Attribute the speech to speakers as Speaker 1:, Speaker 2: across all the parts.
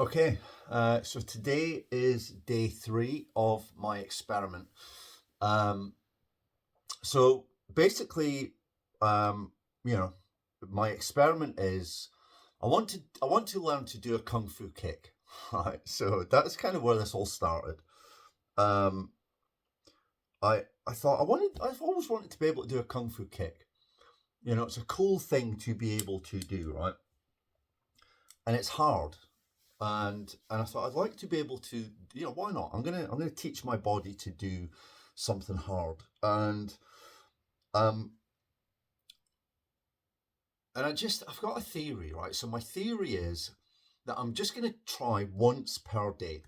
Speaker 1: Okay, so today is day 3 of my experiment. Um, so basically, um, you know, my experiment is I want to learn to do a kung fu kick, right? So that's kind of where this all started. Um, I thought I've always wanted to be able to do a kung fu kick. It's a cool thing to be able to do, right? And it's hard. And I thought I'd like to be able to, why not? I'm gonna teach my body to do something hard, um and I've got a theory, right? So my theory is that I'm just gonna try once per day.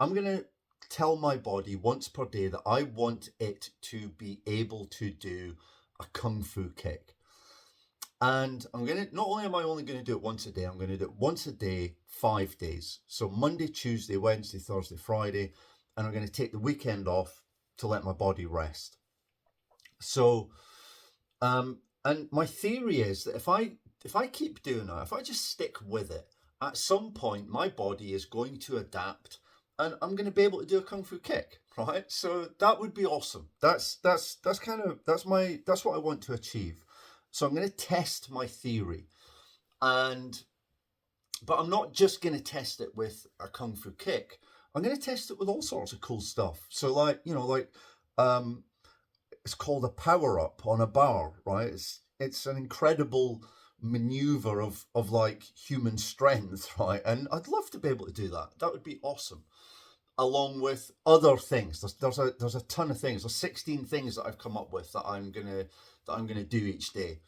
Speaker 1: I'm gonna tell my body once per day that I want it to be able to do a kung fu kick. And not only am I only going to do it once a day, I'm going to do it once a day, 5 days. So Monday, Tuesday, Wednesday, Thursday, Friday, and I'm going to take the weekend off to let my body rest. So, and my theory is that if I keep doing that, if I just stick with it, at some point my body is going to adapt, and I'm going to be able to do a kung fu kick, right? So that would be awesome. That's what I want to achieve. So I'm going to test my theory, and but I'm not just going to test it with a kung fu kick. I'm going to test it with all sorts of cool stuff. So um, it's called a power up on a bar, right? It's an incredible maneuver of like human strength, right? And I'd love to be able to do that. That would be awesome. Along with other things, there's a ton of things. There's 16 things that I've come up with that I'm gonna do each day,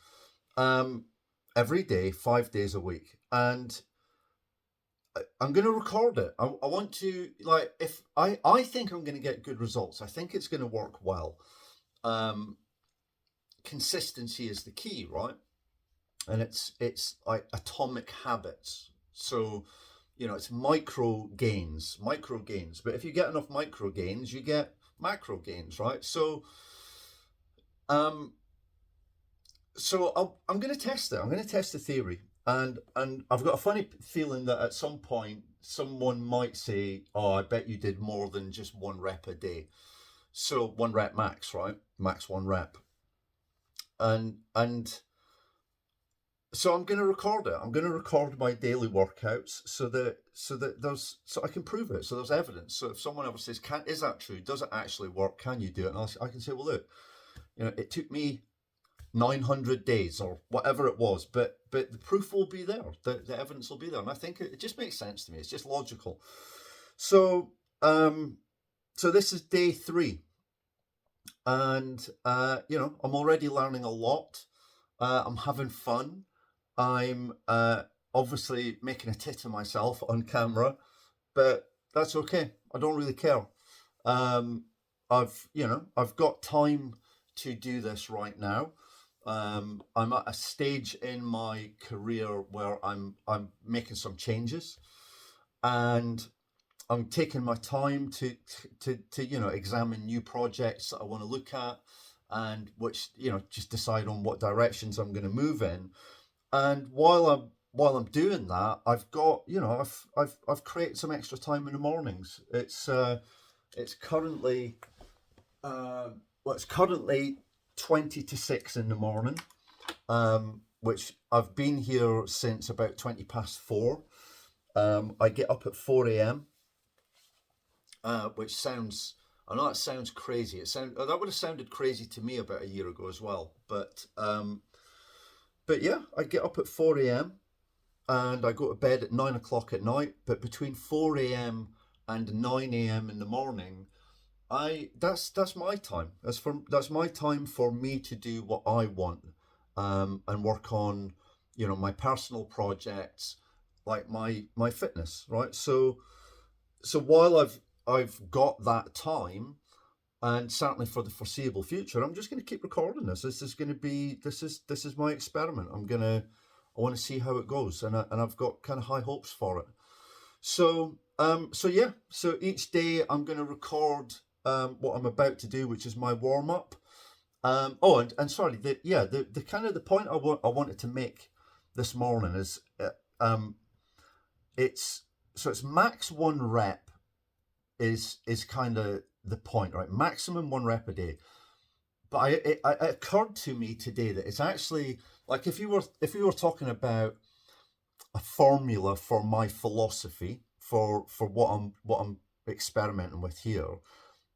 Speaker 1: um, every day, 5 days a week, and I'm going to record it. I want to, like, if I think I'm going to get good results. I think it's going to work well. Um, Consistency is the key, right? And it's like atomic habits. So, it's micro gains. But if you get enough micro gains, you get macro gains, right? Um, I'm going to test it. I'm going to test the theory, and I've got a funny feeling that at some point someone might say, "Oh, I bet you did more than just one rep a day." So one rep max, right? Max one rep, and so I'm going to record it. I'm going to record my daily workouts so I can prove it. So there's evidence. So if someone ever says, "Can is that true? Does it actually work? Can you do it?" And I can say, "Well, look, it took me 900 days or whatever it was, but the proof will be there, the evidence will be there." And I think it just makes sense to me. It's just logical. So so this is day 3, and I'm already learning a lot. I'm having fun. I'm obviously making a tit of myself on camera, but that's okay. I don't really care. I've got time to do this right now. I'm at a stage in my career where I'm making some changes, and I'm taking my time to examine new projects that I want to look at, and which just decide on what directions I'm going to move in. And while I'm doing that, I've got I've created some extra time in the mornings. It's currently it's currently 20 to 6 in the morning, which I've been here since about 20 past 4. I get up at 4 a.m., which sounds, I know that sounds crazy. That would have sounded crazy to me about a year ago as well. But yeah, I get up at 4 a.m. and I go to bed at 9 o'clock at night. But between 4 a.m. and 9 a.m. in the morning, that's my time. That's my time for me to do what I want, and work on, my personal projects, like my fitness, right? So while I've got that time, and certainly for the foreseeable future, I'm just going to keep recording this. This is my experiment. I want to see how it goes, and I've got kind of high hopes for it. So yeah. So each day I'm going to record what I'm about to do, which is my warm up. And sorry, the kind of the point I wanted to make this morning is, it's it's max 1 rep is kind of the point, right? Maximum 1 rep a day. But it occurred to me today that it's actually like if you were talking about a formula for my philosophy for what I'm experimenting with here,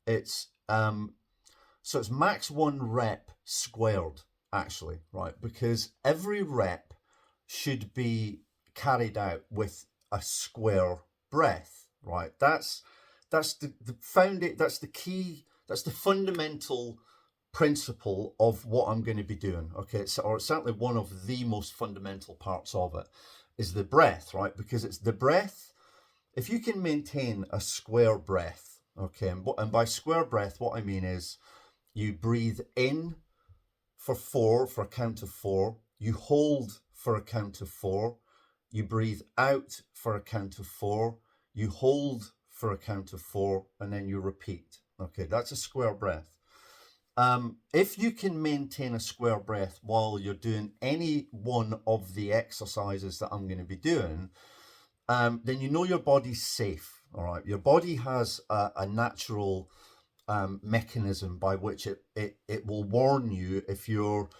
Speaker 1: it's so it's max 1 rep squared, actually, right? Because every rep should be carried out with a square breath, right? That's that's the key, that's the fundamental principle of what I'm going to be doing. Okay, so, or it's certainly one of the most fundamental parts of it is the breath, right? Because it's the breath. If you can maintain a square breath, okay, and by square breath, what I mean is you breathe in for 4 for a count of 4, you hold for a count of 4, you breathe out for a count of 4, you hold for a count of 4, and then you repeat. Okay, that's a square breath. If you can maintain a square breath while you're doing any one of the exercises that I'm going to be doing, then you know your body's safe. All right, your body has a natural mechanism by which it will warn you if you're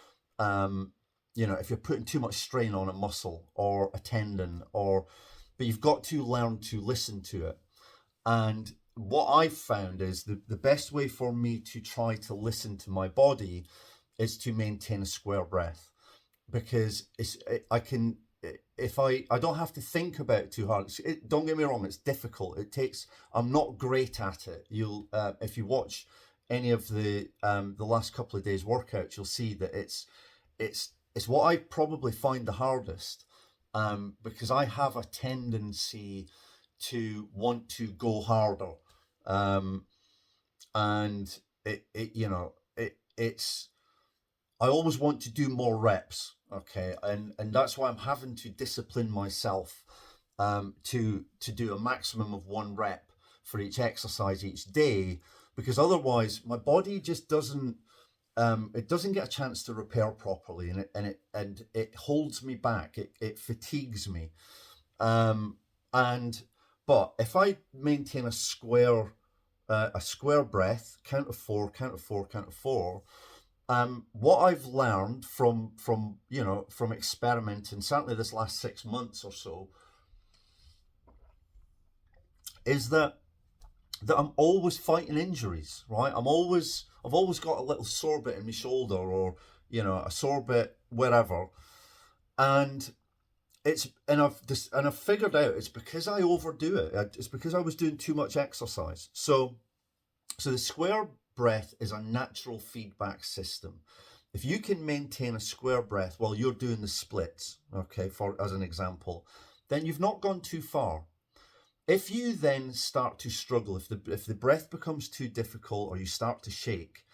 Speaker 1: if you're putting too much strain on a muscle or a tendon, but you've got to learn to listen to it. And what I've found is the best way for me to try to listen to my body is to maintain a square breath, because I don't have to think about it too hard. Don't get me wrong, it's difficult. I'm not great at it. You'll if you watch any of the last couple of days workouts, you'll see that it's what I probably find the hardest, because I have a tendency to want to go harder, and it's I always want to do more reps, okay, and that's why I'm having to discipline myself to do a maximum of 1 rep for each exercise each day, because otherwise my body just doesn't get a chance to repair properly, and it holds me back. It fatigues me, but if I maintain a square breath, count of 4, count of 4, count of 4. What I've learned from experimenting, certainly this last 6 months or so, is that I'm always fighting injuries, right? I've always got a little sore bit in my shoulder, or a sore bit wherever, and I've figured out it's because I overdo it. It's because I was doing too much exercise. So the square breath is a natural feedback system. If you can maintain a square breath while you're doing the splits, okay, as an example, then you've not gone too far. If you then start to struggle, if the breath becomes too difficult, or you start to shake,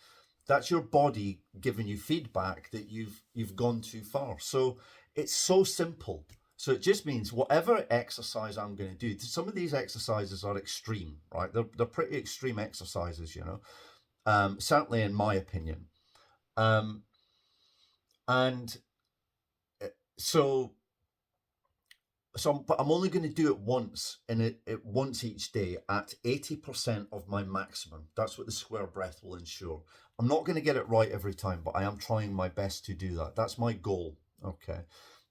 Speaker 1: that's your body giving you feedback that you've gone too far. So it's so simple. So it just means whatever exercise I'm going to do, some of these exercises are extreme, right? They're pretty extreme exercises, certainly in my opinion. And so but I'm only going to do it once, and it once each day at 80% of my maximum. That's what the square breath will ensure. I'm not going to get it right every time, but I am trying my best to do that. That's my goal, okay?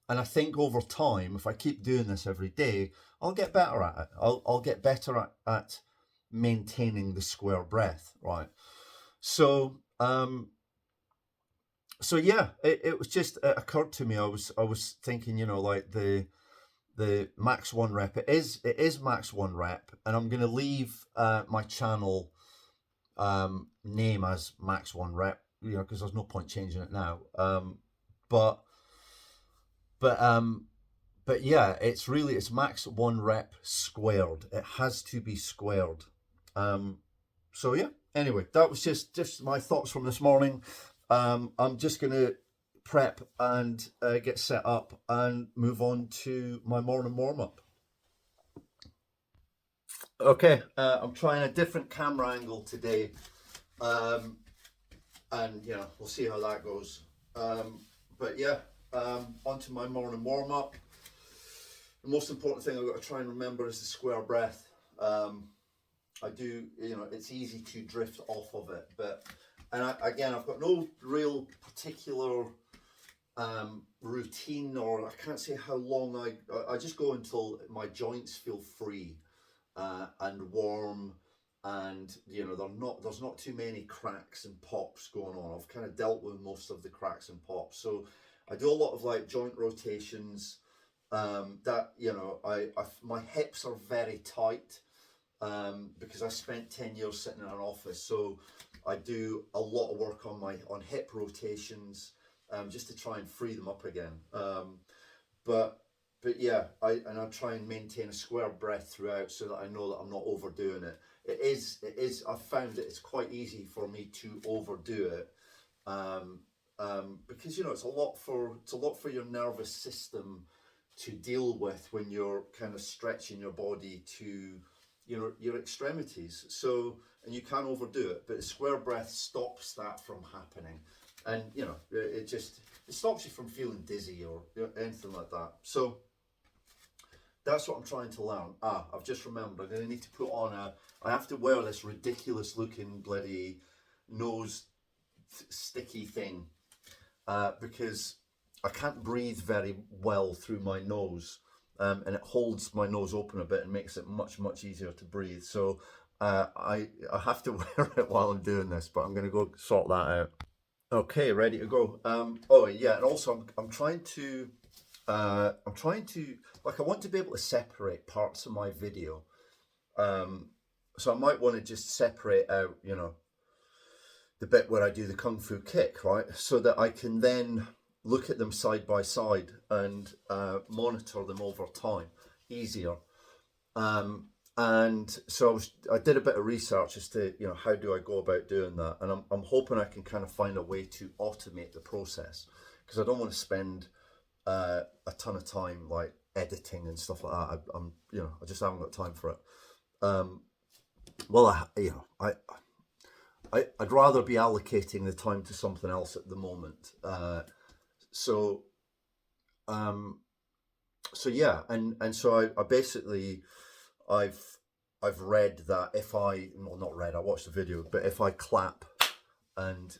Speaker 1: And I think over time, if I keep doing this every day, I'll get better at it. I'll get better at maintaining the square breath, right? So yeah, it was just, it occurred to me. I was thinking, like the max 1 rep. It is max 1 rep, and I'm going to leave my channel name as max 1 rep, because there's no point changing it now. But yeah, it's max 1 rep squared. It has to be squared. So yeah. Anyway, that was just my thoughts from this morning. I'm just gonna prep and get set up and move on to my morning warm up. Okay, I'm trying a different camera angle today, and we'll see how that goes. But yeah. Onto my morning warm up. The most important thing I've got to try and remember is the square breath. I do, you know, it's easy to drift off of it, but, again, I've got no real particular routine, or I can't say how long I just go until my joints feel free and warm, and you know there's not too many cracks and pops going on. I've kind of dealt with most of the cracks and pops, so I do a lot of like joint rotations. That, you know, my hips are very tight because I spent 10 years sitting in an office, so I do a lot of work on hip rotations just to try and free them up again. But yeah, I try and maintain a square breath throughout so that I know that I'm not overdoing it. It is. I've found that it's quite easy for me to overdo it, because you know it's a lot for your nervous system to deal with when you're kind of stretching your body to, you know, your extremities. So, and you can overdo it, but the square breath stops that from happening, and you know it stops you from feeling dizzy or anything like that. So that's what I'm trying to learn. I've just remembered, I'm going to need to put on I have to wear this ridiculous looking bloody nose sticky thing because I can't breathe very well through my nose, and it holds my nose open a bit and makes it much easier to breathe. So I have to wear it while I'm doing this, but I'm going to go sort that out. Okay, ready to go. Oh yeah, and also I'm trying to like, I want to be able to separate parts of my video. So I might want to just separate out, you know, the bit where I do the kung fu kick, right? So that I can then look at them side by side and monitor them over time easier. And so I did a bit of research as to, you know, how do I go about doing that? And I'm hoping I can kind of find a way to automate the process, because I don't want to spend a ton of time like editing and stuff like that. I'm you know, I just haven't got time for it. Well, I'd rather be allocating the time to something else at the moment. So yeah, and so I basically I've read that if I, well, not read, I watched the video, but if I clap and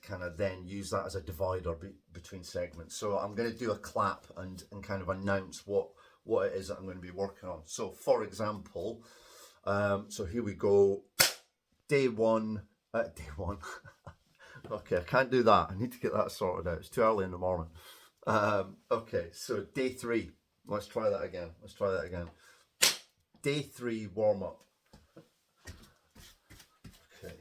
Speaker 1: kind of then use that as a divider between segments. So I'm going to do a clap and kind of announce what it is that I'm going to be working on. So for example, so here we go. Day one. Okay, I can't do that. I need to get that sorted out. It's too early in the morning. Okay, so day 3. Let's try that again. Day 3 warm up. Okay.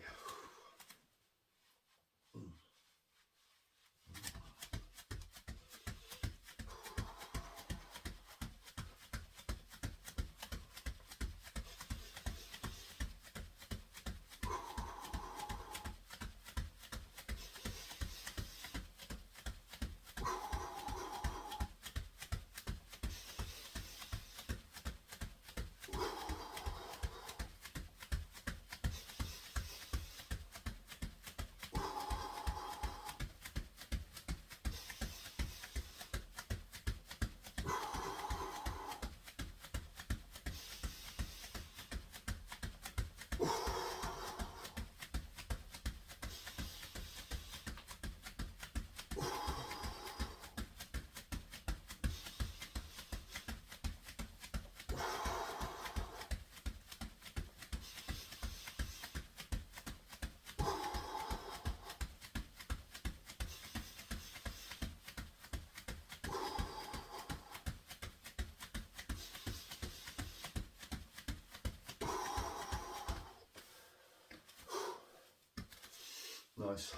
Speaker 1: Nice.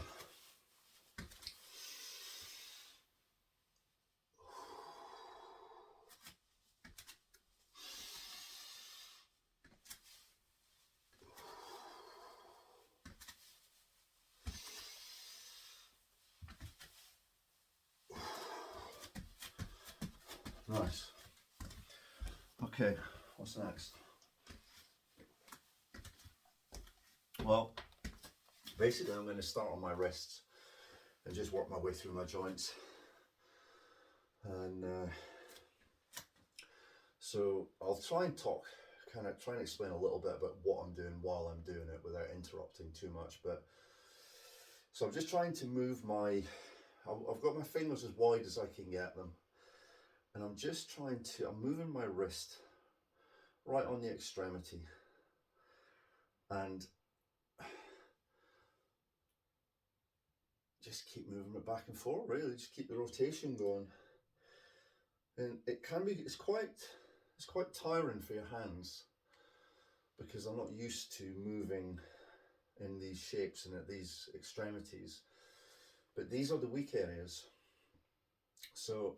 Speaker 1: Nice. Okay, what's next? Well, basically I'm going to start on my wrists and just work my way through my joints. And So I'll try and talk, kind of try and explain a little bit about what I'm doing while I'm doing it without interrupting too much. But so I'm just trying to move I've got my fingers as wide as I can get them, and I'm just I'm moving my wrist right on the extremity, and just keep moving it back and forth, really, just keep the rotation going. And it's quite tiring for your hands, because I'm not used to moving in these shapes and at these extremities, but these are the weak areas. So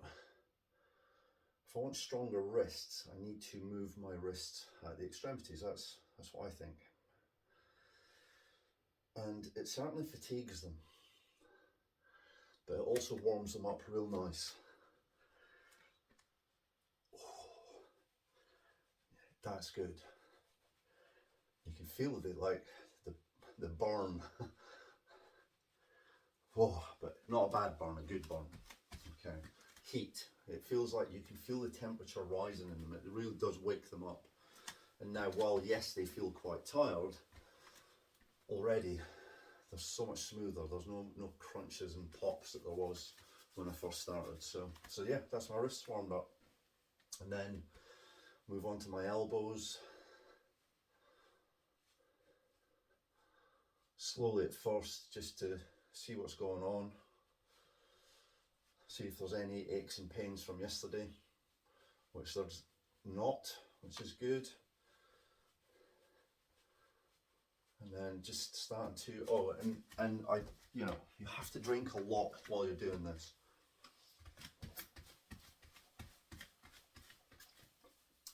Speaker 1: if I want stronger wrists, I need to move my wrists at the extremities. That's what I think. And it certainly fatigues them, but it also warms them up real nice. Oh, that's good. You can feel the burn. Oh, but not a bad burn, a good burn. Okay. Heat. It feels like you can feel the temperature rising in them. It really does wake them up. And now, while yes, they feel quite tired, already they're so much smoother. There's no crunches and pops that there was when I first started. So yeah, that's my wrists warmed up. And then move on to my elbows. Slowly at first, just to see what's going on. See if there's any aches and pains from yesterday, which there's not, which is good. And then just starting to, and you have to drink a lot while you're doing this.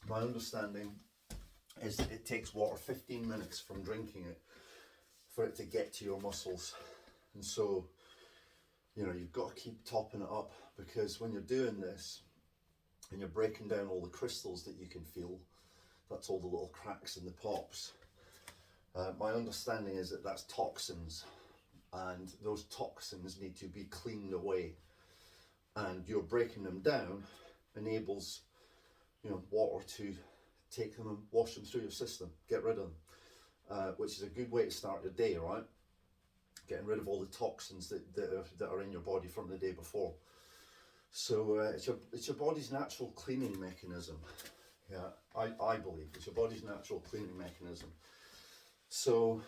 Speaker 1: My understanding is that it takes water 15 minutes from drinking it for it to get to your muscles. And so, you've got to keep topping it up, because when you're doing this and you're breaking down all the crystals that you can feel, that's all the little cracks and the pops. My understanding is that that's toxins, and those toxins need to be cleaned away, and you're breaking them down enables water to take them and wash them through your system, get rid of them, which is a good way to start your day, right? Getting rid of all the toxins that are in your body from the day before. So it's your body's natural cleaning mechanism. Yeah, I believe it's your body's natural cleaning mechanism. So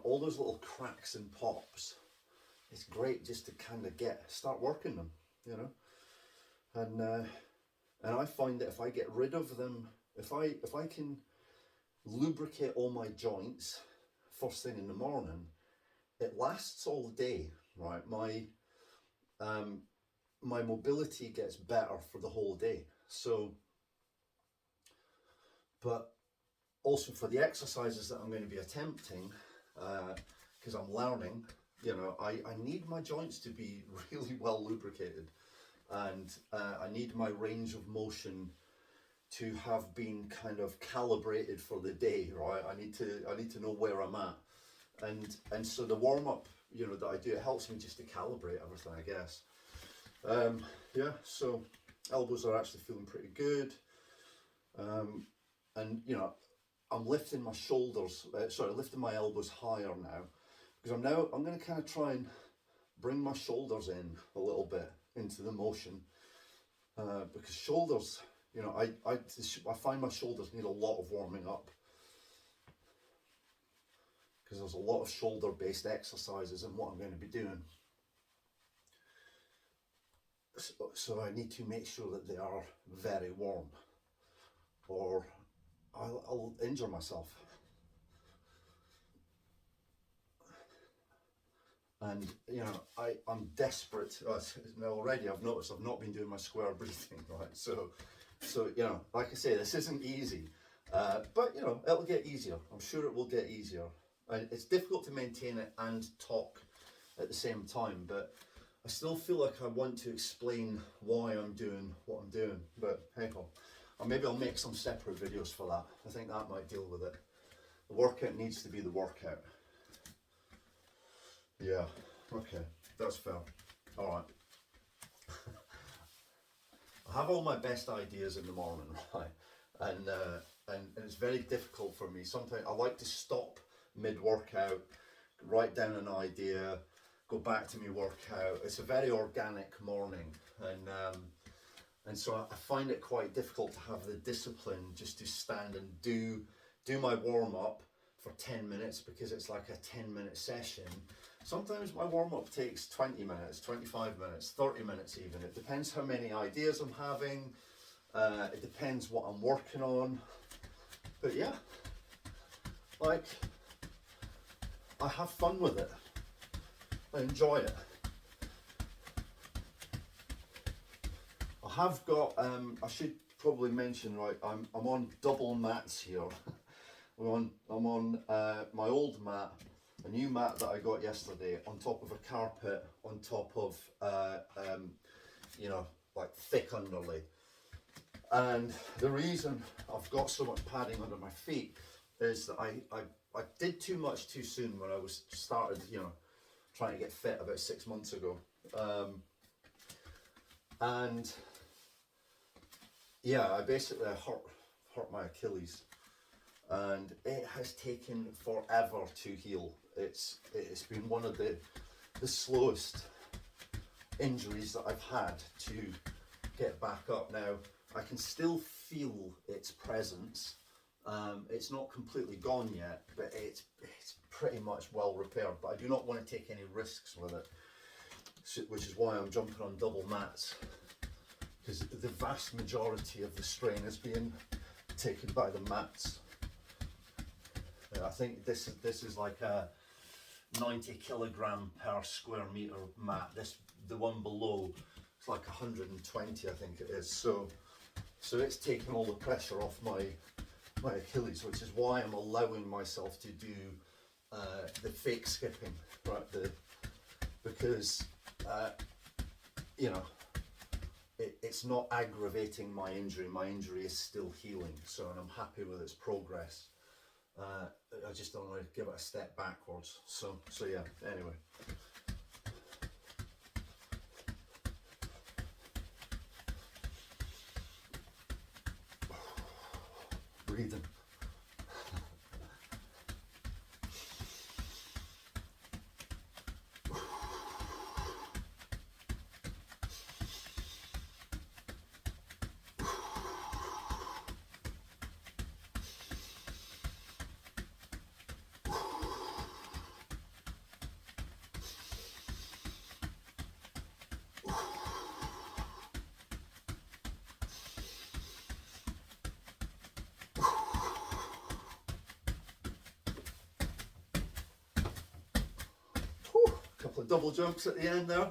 Speaker 1: all those little cracks and pops, it's great just to kind of start working them, and I find that if I get rid of them, if I can lubricate all my joints first thing in the morning, it lasts all day, right? My mobility gets better for the whole day. So, but also for the exercises that I'm going to be attempting, because I'm learning, I need my joints to be really well lubricated, and I need my range of motion to have been kind of calibrated for the day, right? I need to know where I'm at, and so the warm up, that I do, it helps me just to calibrate everything, I guess. Yeah. So elbows are actually feeling pretty good, and I'm lifting my shoulders, lifting my elbows higher now, because I'm going to kind of try and bring my shoulders in a little bit into the motion, because shoulders, I find my shoulders need a lot of warming up, because there's a lot of shoulder based exercises in what I'm going to be doing. So I need to make sure that they are very warm, or I'll injure myself. And I'm desperate. Now already I've noticed I've not been doing my square breathing, right? So like I say, this isn't easy, but it'll get easier. I'm sure it will get easier. And it's difficult to maintain it and talk at the same time, but I still feel like I want to explain why I'm doing what I'm doing. But hey ho, or maybe I'll make some separate videos for that. I think that might deal with it. The workout needs to be the workout. Yeah, okay, that's fair. All right. I have all my best ideas in the morning, right? And it's very difficult for me. Sometimes I like to stop mid-workout, write down an idea, go back to my workout. It's a very organic morning, and so I find it quite difficult to have the discipline just to stand and do my warm-up for 10 minutes, because it's like a 10-minute session. Sometimes my warm-up takes 20 minutes, 25 minutes, 30 minutes even. It depends how many ideas I'm having. It depends what I'm working on. But yeah, like, I have fun with it. I enjoy it. I have got, I should probably mention, right, I'm on double mats here. I'm on my old mat, a new mat that I got yesterday, on top of a carpet, on top of, you know, like thick underlay. And the reason I've got so much padding under my feet is that I did too much too soon when I started, you know, trying to get fit about 6 months ago. And yeah, I basically hurt my Achilles, and it has taken forever to heal. It's been one of the slowest injuries that I've had to get back up. Now, I can still feel its presence. It's not completely gone yet, but it's pretty much well repaired. But I do not want to take any risks with it, which is why I'm jumping on double mats, because the vast majority of the strain is being taken by the mats. I think this is like a 90 kilogram per square meter mat. The one below, it's like 120, I think it is. So it's taking all the pressure off my Achilles, which is why I'm allowing myself to do the fake skipping, right? Because you know, it's not aggravating my injury. My injury is still healing, so, and I'm happy with its progress. I just don't want to give it a step backwards. So yeah. Anyway. Breathing. Couple of double jumps at the end there.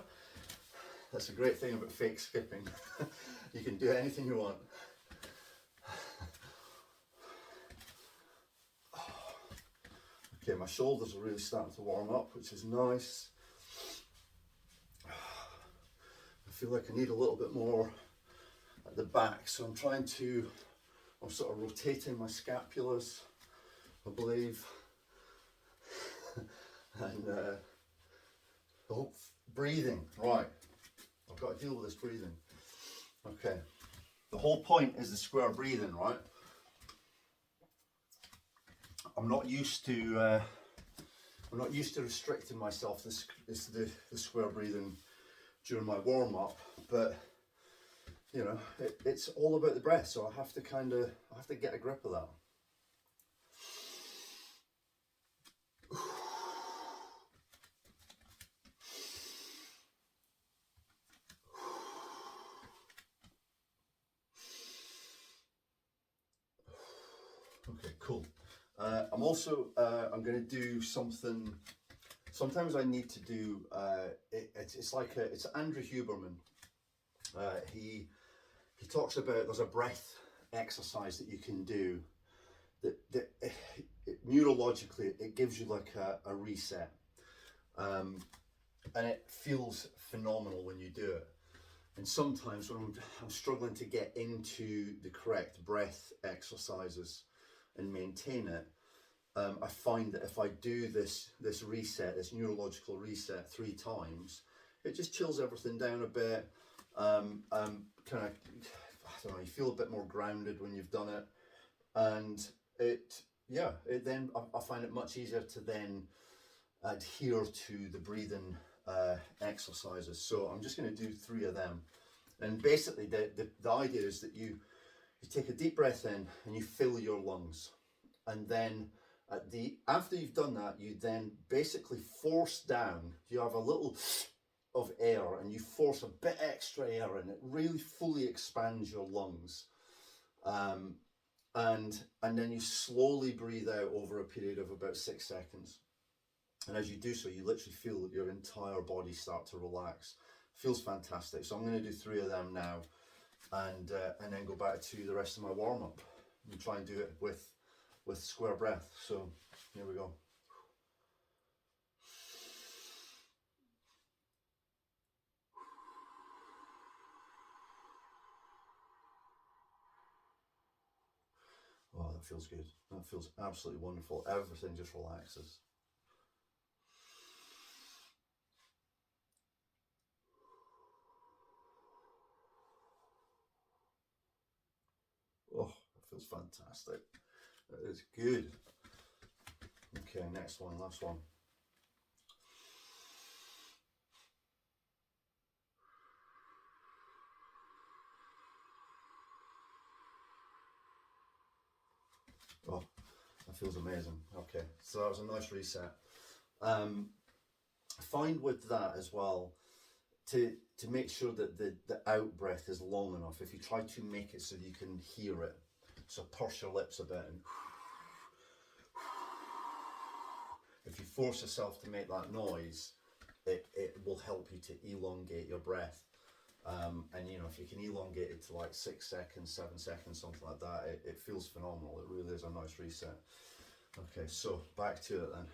Speaker 1: That's a great thing about fake skipping. You can do anything you want. Okay, my shoulders are really starting to warm up, which is nice. I feel like I need a little bit more at the back, so I'm sort of rotating my scapulas, I believe. And breathing, right. I've got to deal with this breathing. Okay. The whole point is the square breathing, right? I'm not used to restricting myself the square breathing during my warm up, but you know, it's all about the breath, so I have to get a grip of that. Okay, cool. I'm also, I'm going to do something, sometimes I need to do, it's Andrew Huberman. He talks about, there's a breath exercise that you can do that neurologically, it gives you like a reset. And it feels phenomenal when you do it. And sometimes when I'm struggling to get into the correct breath exercises and maintain it, I find that if I do this reset, this neurological reset 3 times, it just chills everything down a bit. Kind of, I don't know, you feel a bit more grounded when you've done it, and then I find it much easier to then adhere to the breathing exercises. So I'm just going to do 3 of them, and basically the idea is that you take a deep breath in and you fill your lungs, and then after you've done that, you then basically force down. You have a little of air and you force a bit extra air in. It really fully expands your lungs, and then you slowly breathe out over a period of about 6 seconds. And as you do so, you literally feel your entire body start to relax. Feels fantastic. So I'm going to do 3 of them now, and then go back to the rest of my warm up and try and do it with square breath. So here we go. Oh, that feels good. That feels absolutely wonderful. Everything just relaxes. Oh, that feels fantastic. That is good. Okay, next one, last one. Oh, that feels amazing. Okay, so that was a nice reset. Find with that as well, to make sure that the out breath is long enough. If you try to make it so that you can hear it, so purse your lips a bit, and if you force yourself to make that noise, it will help you to elongate your breath. And you know, if you can elongate it to like 6 seconds, 7 seconds, something like that, it feels phenomenal. It really is a nice reset. Okay, so back to it then.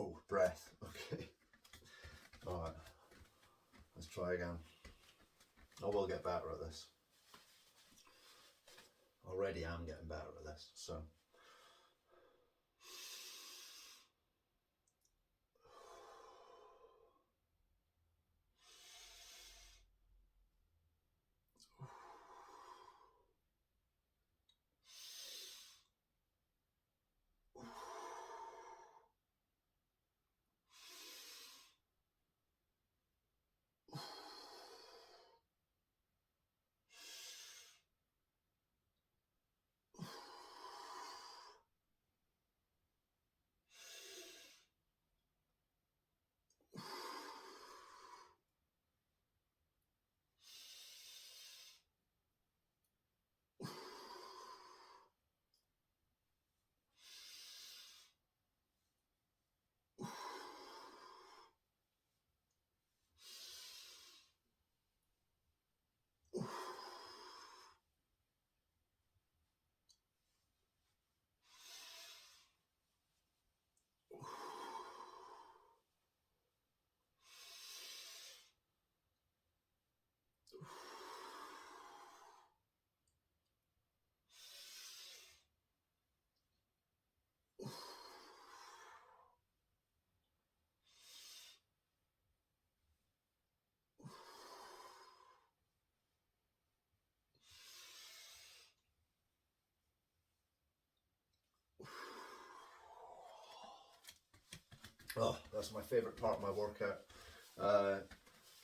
Speaker 1: Oh, breath. Okay. All right. Let's try again. I will get better at this. Already I'm getting better at this. So. Oh, that's my favourite part of my workout.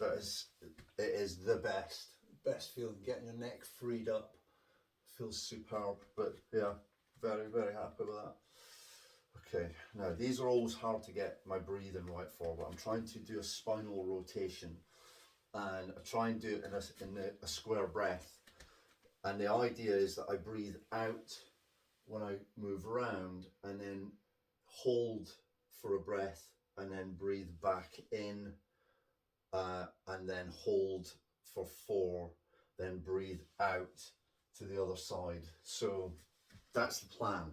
Speaker 1: It is the best feeling, getting your neck freed up. Feels superb, but yeah, very, very happy with that. Okay, now these are always hard to get my breathing right for, but I'm trying to do a spinal rotation, and I try and do it in a square breath. And the idea is that I breathe out when I move around, and then hold for a breath, and then breathe back in, and then hold for 4, then breathe out to the other side. So that's the plan.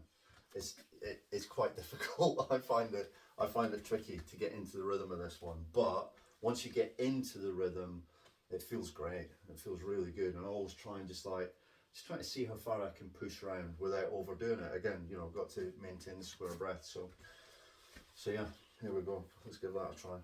Speaker 1: It's quite difficult. I find it tricky to get into the rhythm of this one, but once you get into the rhythm, it feels great. It feels really good, and I always try and just trying to see how far I can push around without overdoing it. Again, you know, I've got to maintain the square breath. So yeah, here we go. Let's give that a try.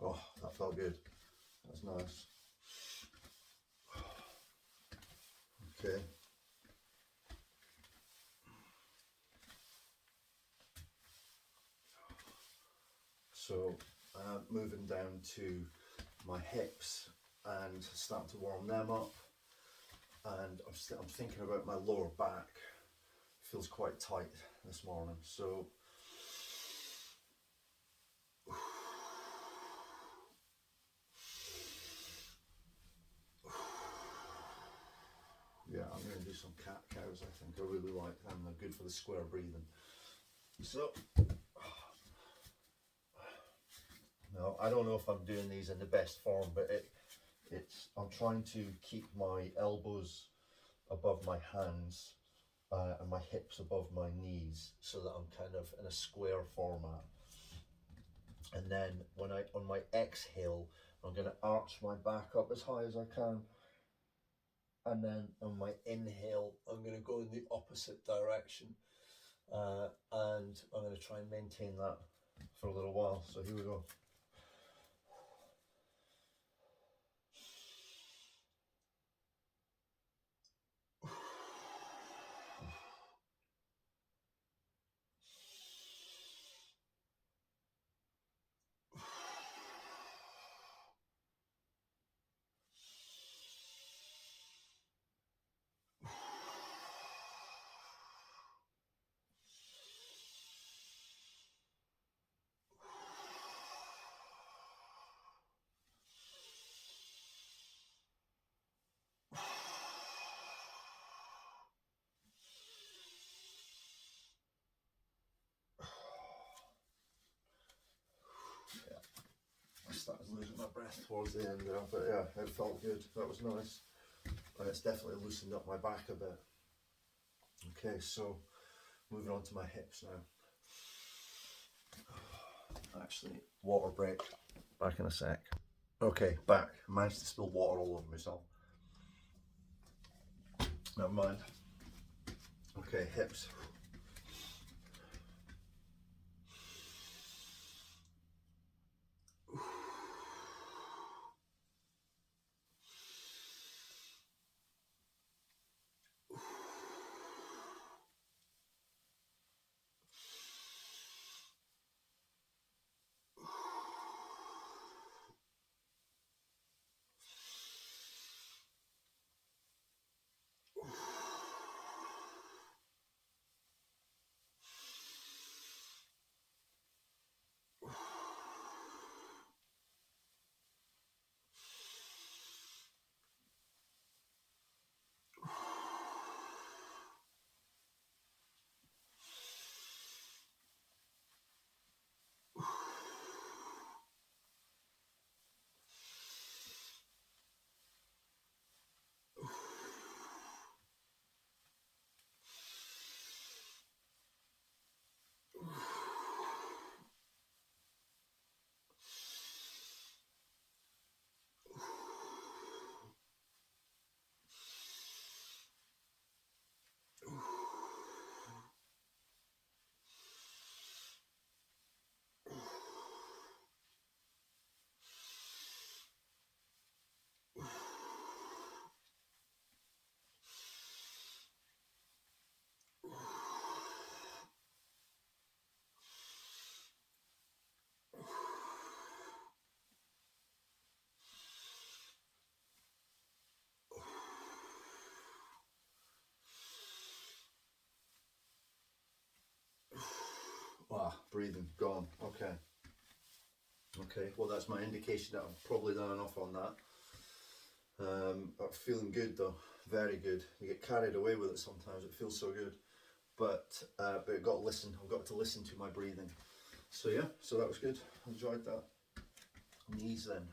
Speaker 1: Oh, that felt good. That's nice. Okay. So moving down to my hips and starting to warm them up, and I'm thinking about my lower back. Feels quite tight this morning, so yeah, I'm going to do some cat cows. I think I really like them. They're good for the square breathing. So no, I don't know if I'm doing these in the best form, but I'm trying to keep my elbows above my hands, and my hips above my knees, so that I'm kind of in a square format. And then on my exhale, I'm going to arch my back up as high as I can. And then on my inhale, I'm going to go in the opposite direction. And I'm going to try and maintain that for a little while. So here we go. I started losing my breath towards the end there, but yeah, it felt good. That was nice. And it's definitely loosened up my back a bit. Okay, so moving on to my hips now. Actually, water break. Back in a sec. Okay, back. Managed to spill water all over myself. Never mind. Okay, hips. breathing gone. Okay. Okay, well that's my indication that I've probably done enough on that. I'm feeling good though, very good. You get carried away with it sometimes, it feels so good. But I've got to listen to my breathing. So yeah, so that was good, enjoyed that. Knees then.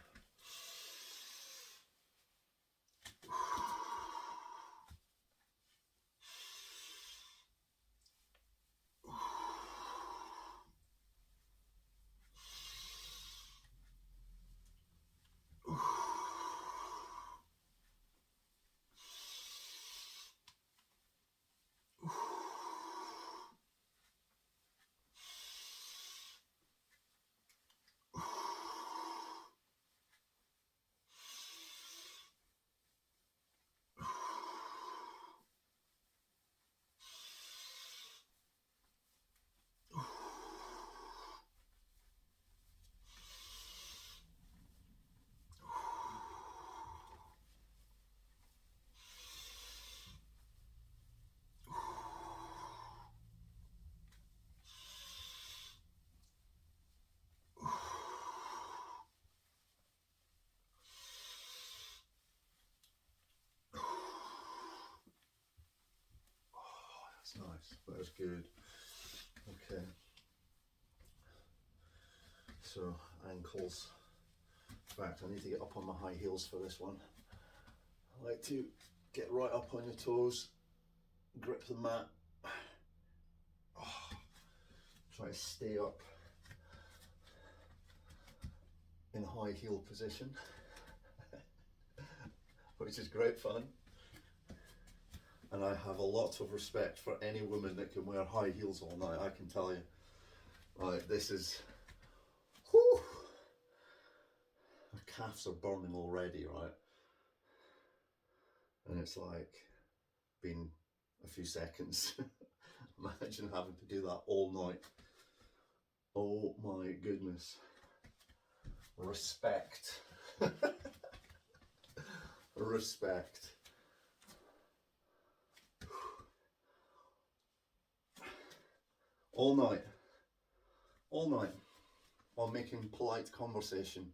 Speaker 1: That's nice, that was good. Okay. So ankles. In fact, I need to get up on my high heels for this one. I like to get right up on your toes, grip the mat. Oh, try to stay up in high heel position, which is great fun. And I have a lot of respect for any woman that can wear high heels all night, I can tell you. Right, this is, whew, my calves are burning already, right? And it's like been a few seconds. Imagine having to do that all night. Oh my goodness. Respect. Respect. All night, while making polite conversation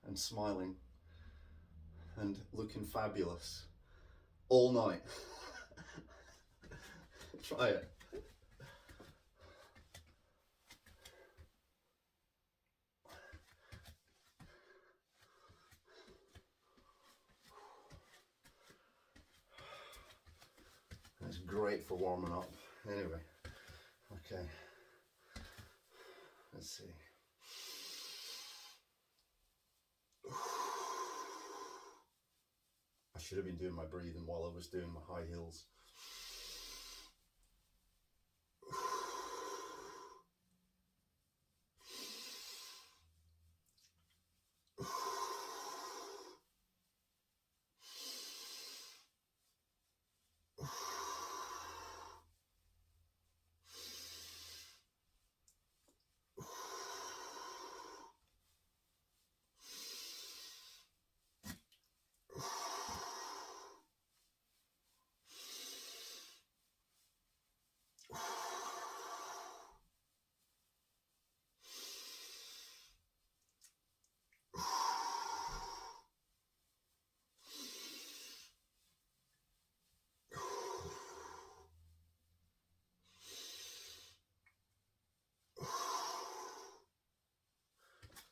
Speaker 1: and smiling and looking fabulous, all night. Try it. It's great for warming up. Anyway, okay, let's see. I should have been doing my breathing while I was doing my high heels.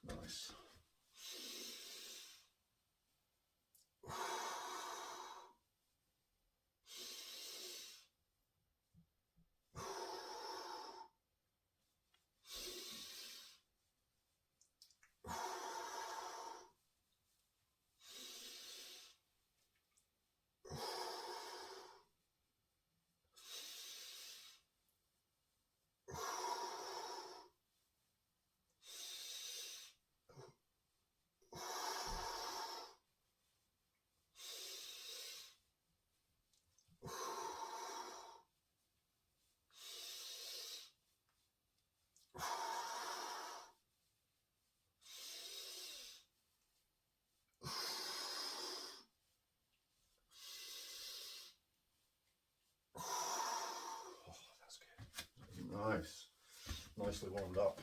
Speaker 1: Nice. Oh, that's good. Nice. nicely warmed up.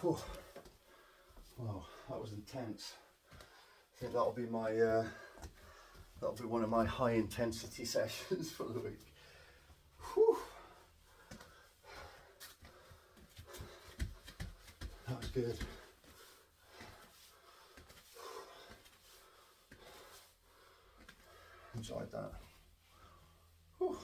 Speaker 1: Whew. Wow, that was intense. I think that'll be one of my high intensity sessions for the week. Whew. That was good. Enjoyed that. Whew.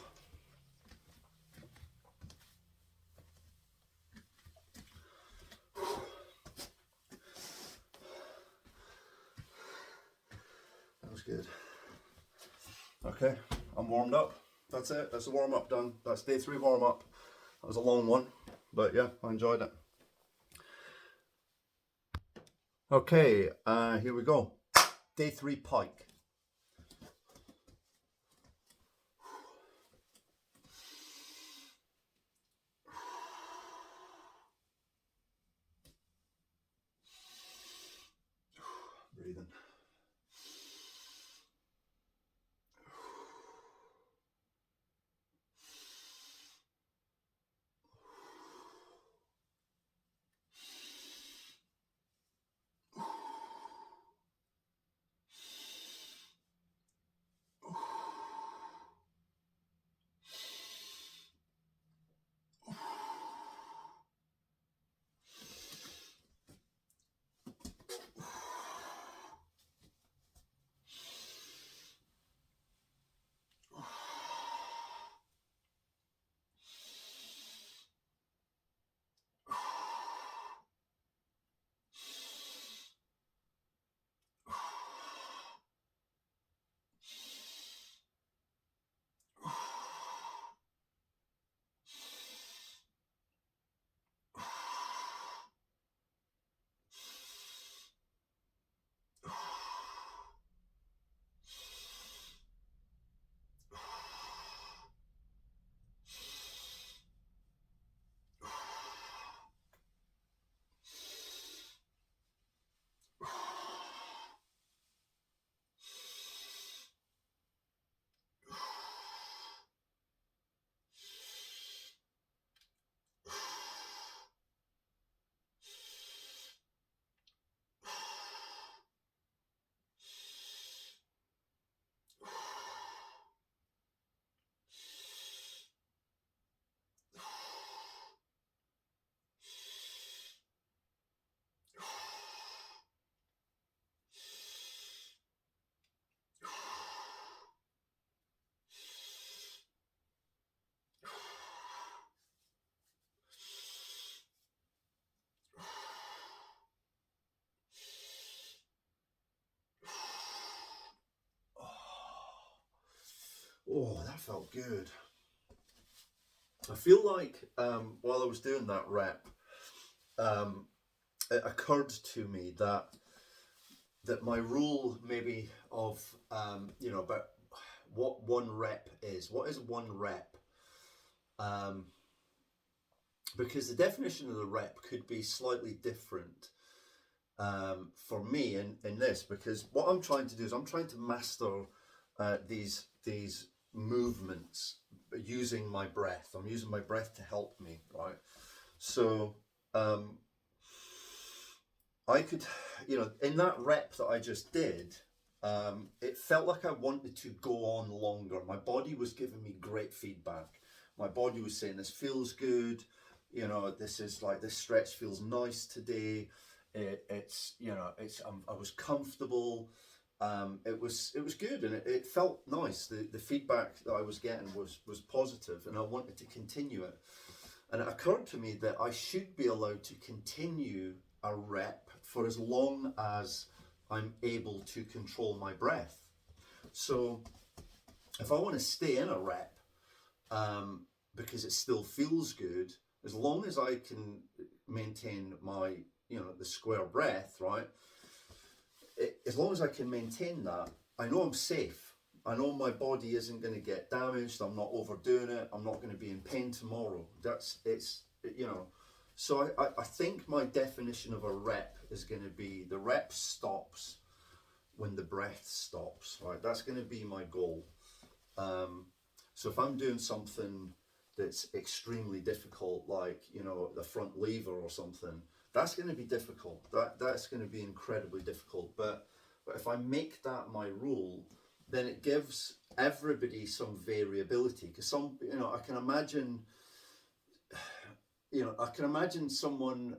Speaker 1: That was good. Okay, I'm warmed up. That's it. That's the warm up done. That's day 3 warm up. That was a long one, but yeah, I enjoyed it. Okay, here we go. Day 3 pike. Breathing. Oh, that felt good. I feel like while I was doing that rep, it occurred to me that my rule maybe of about what one rep is. What is one rep? because the definition of the rep could be slightly different for me in this, because what I'm trying to do is I'm trying to master these movements using my breath. I'm using my breath to help me, right? So I could, in that rep that I just did, it felt like I wanted to go on longer. My body was giving me great feedback. My body was saying, this feels good. This stretch feels nice today. I was comfortable. It was good, and it felt nice. The feedback that I was getting was positive, and I wanted to continue it. And it occurred to me that I should be allowed to continue a rep for as long as I'm able to control my breath. So if I want to stay in a rep, because it still feels good, as long as I can maintain my, the square breath, right? As long as I can maintain that, I know I'm safe. I know my body isn't going to get damaged. I'm not overdoing it. I'm not going to be in pain tomorrow. So I think my definition of a rep is going to be the rep stops when the breath stops, right? That's going to be my goal. So if I'm doing something that's extremely difficult, like, the front lever or something, that's going to be difficult. That's going to be incredibly difficult. But if I make that my rule, then it gives everybody some variability. Because I can imagine someone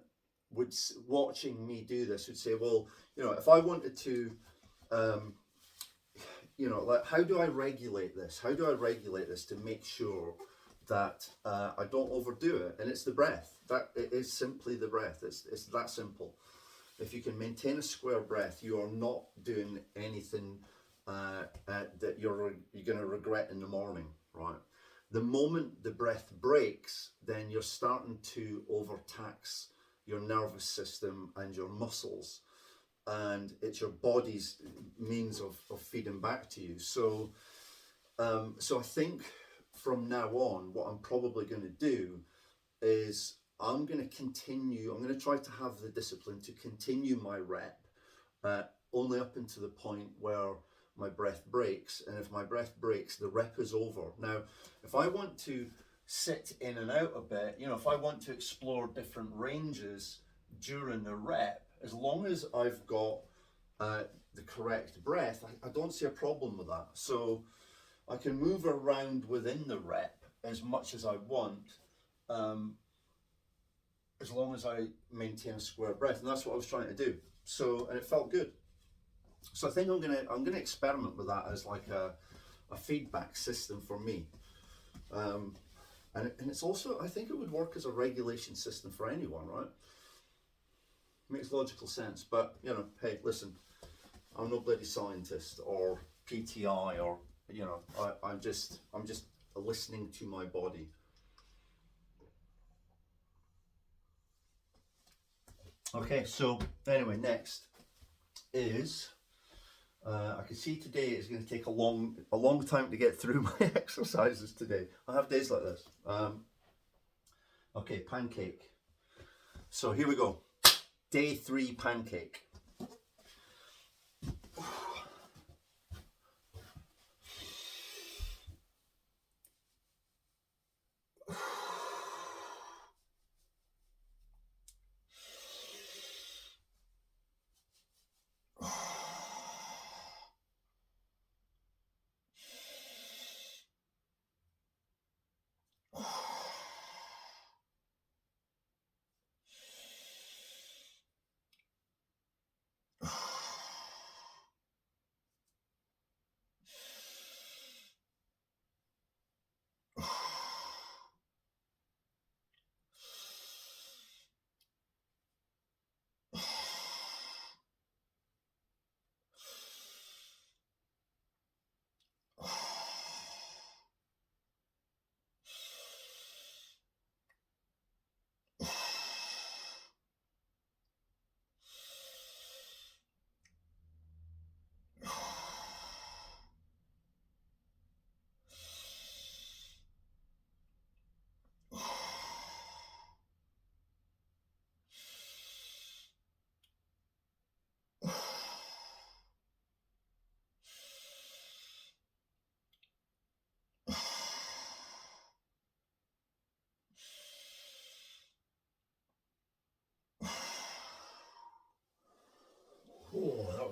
Speaker 1: watching me do this would say, well, if I wanted to, how do I regulate this? How do I regulate this to make sure that I don't overdo it? And it's the breath. That it is simply the breath. It's that simple. If you can maintain a square breath, you are not doing anything that you're going to regret in the morning, right? The moment the breath breaks, then you're starting to overtax your nervous system and your muscles, and it's your body's means of feeding back to you. So I think from now on, what I'm probably going to do is I'm going to try to have the discipline to continue my rep only up until the point where my breath breaks. And if my breath breaks, the rep is over. Now, if I want to sit in and out a bit, if I want to explore different ranges during the rep, as long as I've got the correct breath, I don't see a problem with that. So I can move around within the rep as much as I want, as long as I maintain a square breath, and that's what I was trying to do. So, and it felt good. So I think I'm gonna experiment with that as like a feedback system for me, and it's also, I think it would work as a regulation system for anyone, right? Makes logical sense. But hey, listen, I'm no bloody scientist or PTI or I'm just listening to my body. Okay, so anyway, next is I can see today is going to take a long time to get through my exercises today. I have days like this. Okay, pancake. So here we go. Day 3 pancake.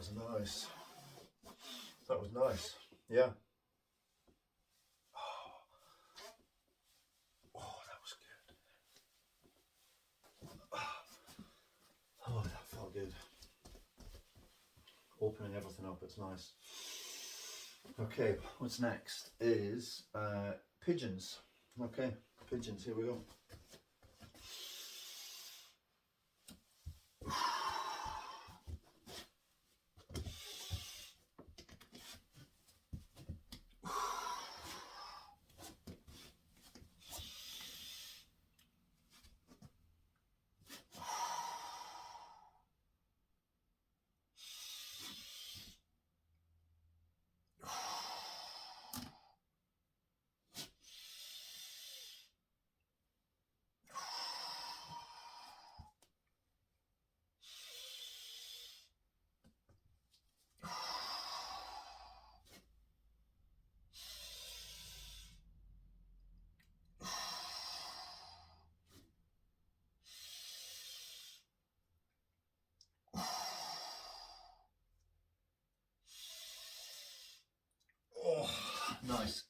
Speaker 1: was nice. That was nice. Yeah. Oh, that was good. Oh, that felt good. Opening everything up, it's nice. Okay, what's next is pigeons. Okay, pigeons, here we go. Oh, nice.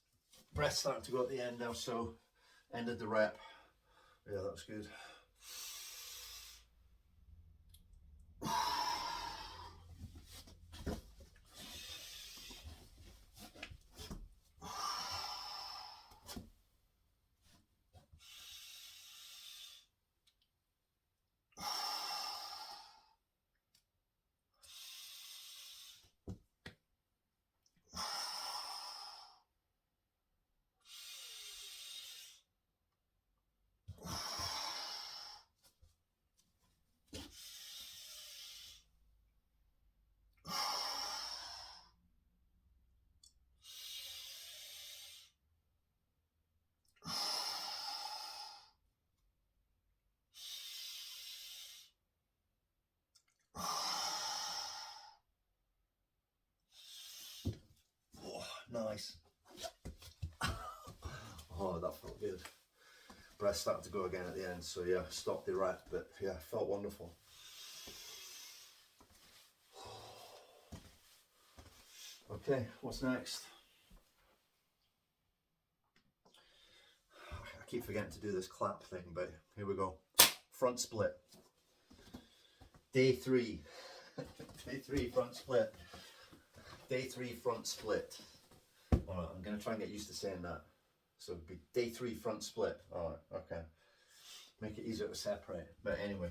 Speaker 1: Breath starting to go at the end now, so ended the rep. Yeah, that was good. Oh, nice. Oh, that felt good. Breath started to go again at the end, so yeah, stopped the rep, but yeah, felt wonderful. Okay, what's next? I keep forgetting to do this clap thing, but here we go. Front split. Day 3. Day 3 front split. Day 3 front split. Alright, I'm going to try and get used to saying that. So it'd be day 3 front split. Alright, okay. Make it easier to separate. But anyway.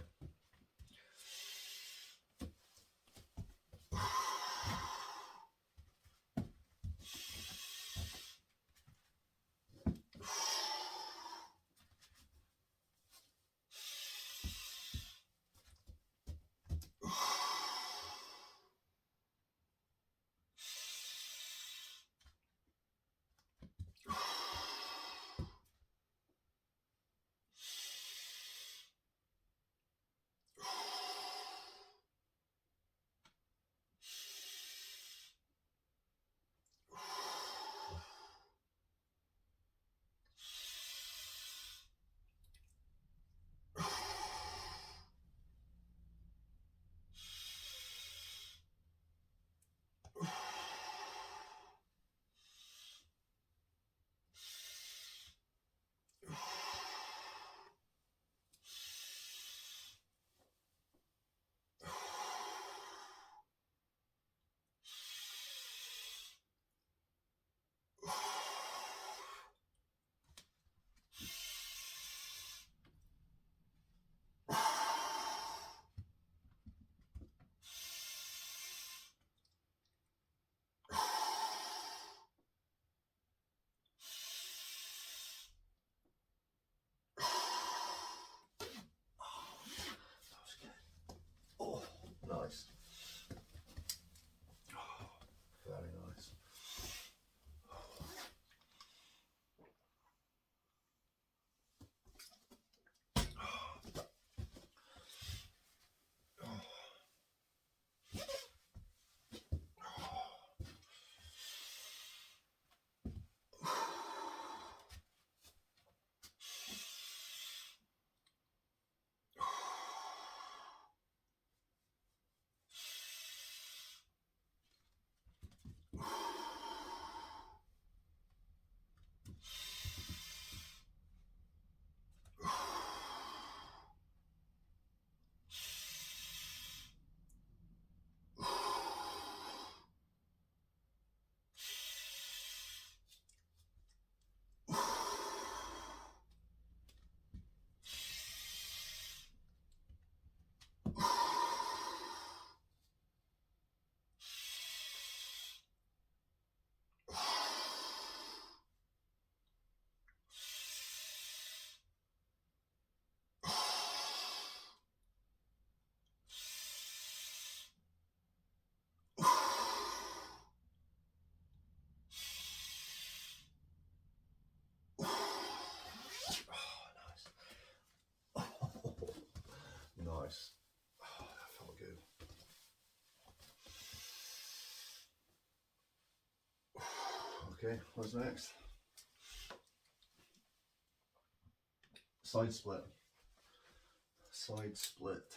Speaker 1: Okay, what's next? Side split. Side split.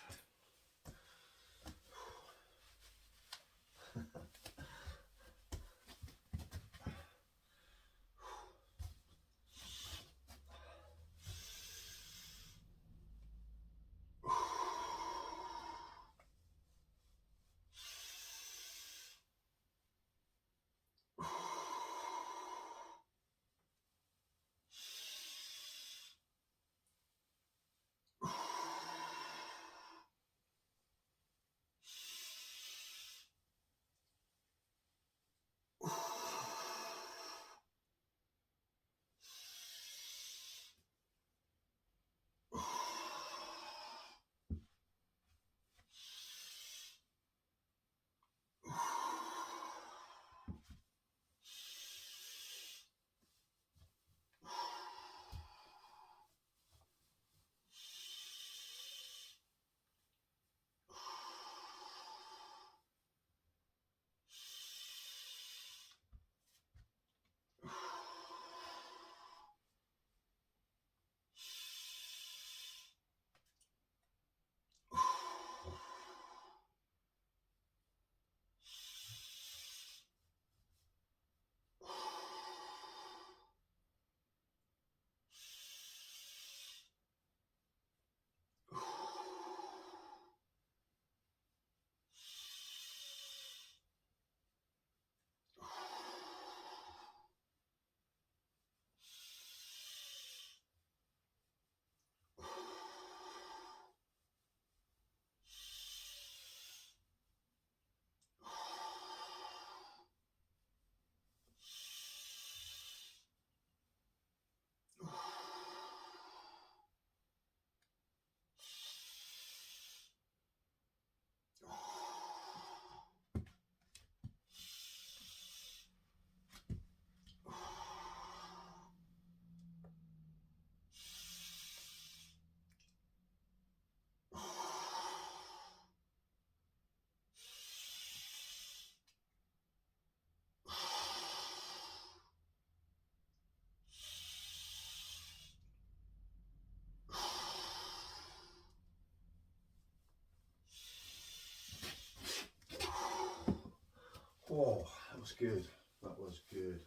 Speaker 1: Oh, that was good. That was good.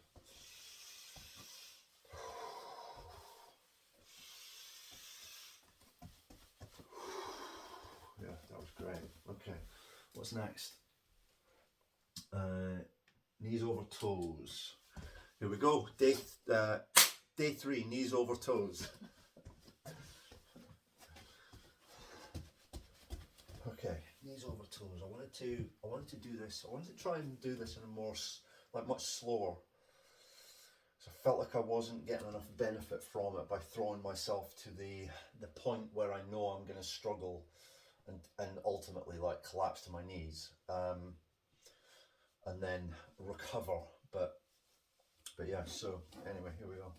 Speaker 1: Yeah, that was great. Okay, what's next? Knees over toes. Here we go. Day 3, knees over toes. Okay, knees over toes. I wanted to do this. I wanted to try and do this in a more much slower. So I felt like I wasn't getting enough benefit from it by throwing myself to the point where I know I'm going to struggle and ultimately like collapse to my knees, and then recover. But yeah. So anyway, here we go.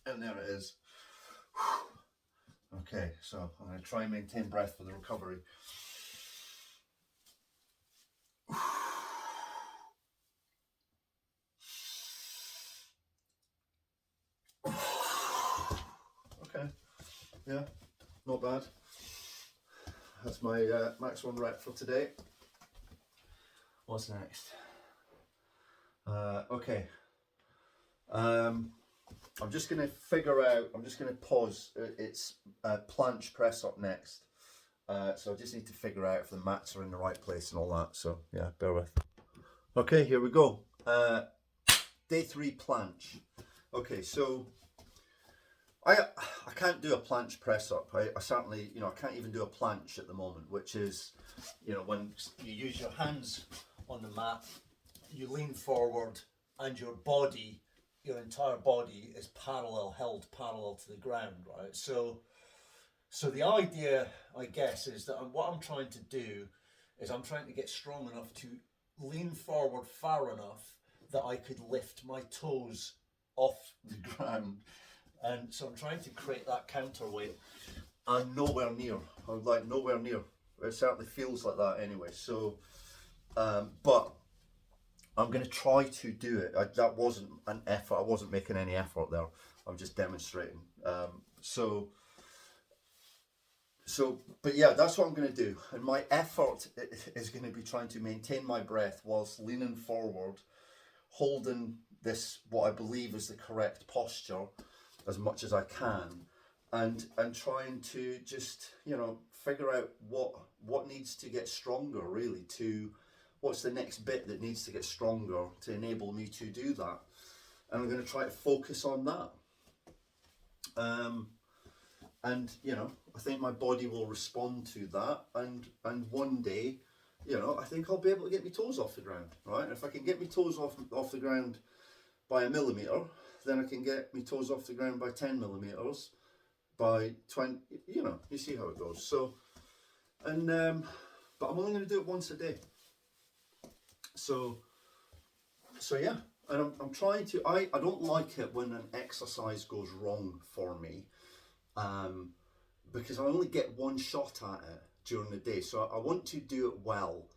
Speaker 1: And there it is. Okay, so I'm going to try and maintain breath for the recovery. Okay, yeah, not bad. That's my max 1 rep for today. What's next? Okay. I'm just going to figure out, I'm just going to pause. It's planche press up next. So I just need to figure out if the mats are in the right place and all that. So yeah, bear with. Okay, here we go. Day 3 planche. Okay, so I can't do a planche press up. I certainly, I can't even do a planche at the moment, which is, when you use your hands on the mat, you lean forward and your body, your entire body is held parallel to the ground, right? So the idea, I guess, is that what I'm trying to do is I'm trying to get strong enough to lean forward far enough that I could lift my toes off the ground. And so I'm trying to create that counterweight. I'm nowhere near. I'm like nowhere near. It certainly feels like that anyway. So, but I'm going to try to do it. That wasn't an effort. I wasn't making any effort there. I'm just demonstrating. But yeah, that's what I'm going to do. And my effort is going to be trying to maintain my breath whilst leaning forward, holding this, what I believe is the correct posture as much as I can, and trying to just, figure out what needs to get stronger, really, what's the next bit that needs to get stronger to enable me to do that. And I'm going to try to focus on that. And I think my body will respond to that, and one day, I think I'll be able to get my toes off the ground, right? And if I can get my toes off the ground by 1 millimeter, then I can get my toes off the ground by 10 millimeters, by 20. You see how it goes. So, and but I'm only going to do it once a day. So yeah, and I'm trying to. I don't like it when an exercise goes wrong for me. Because I only get one shot at it during the day, so I want to do it well,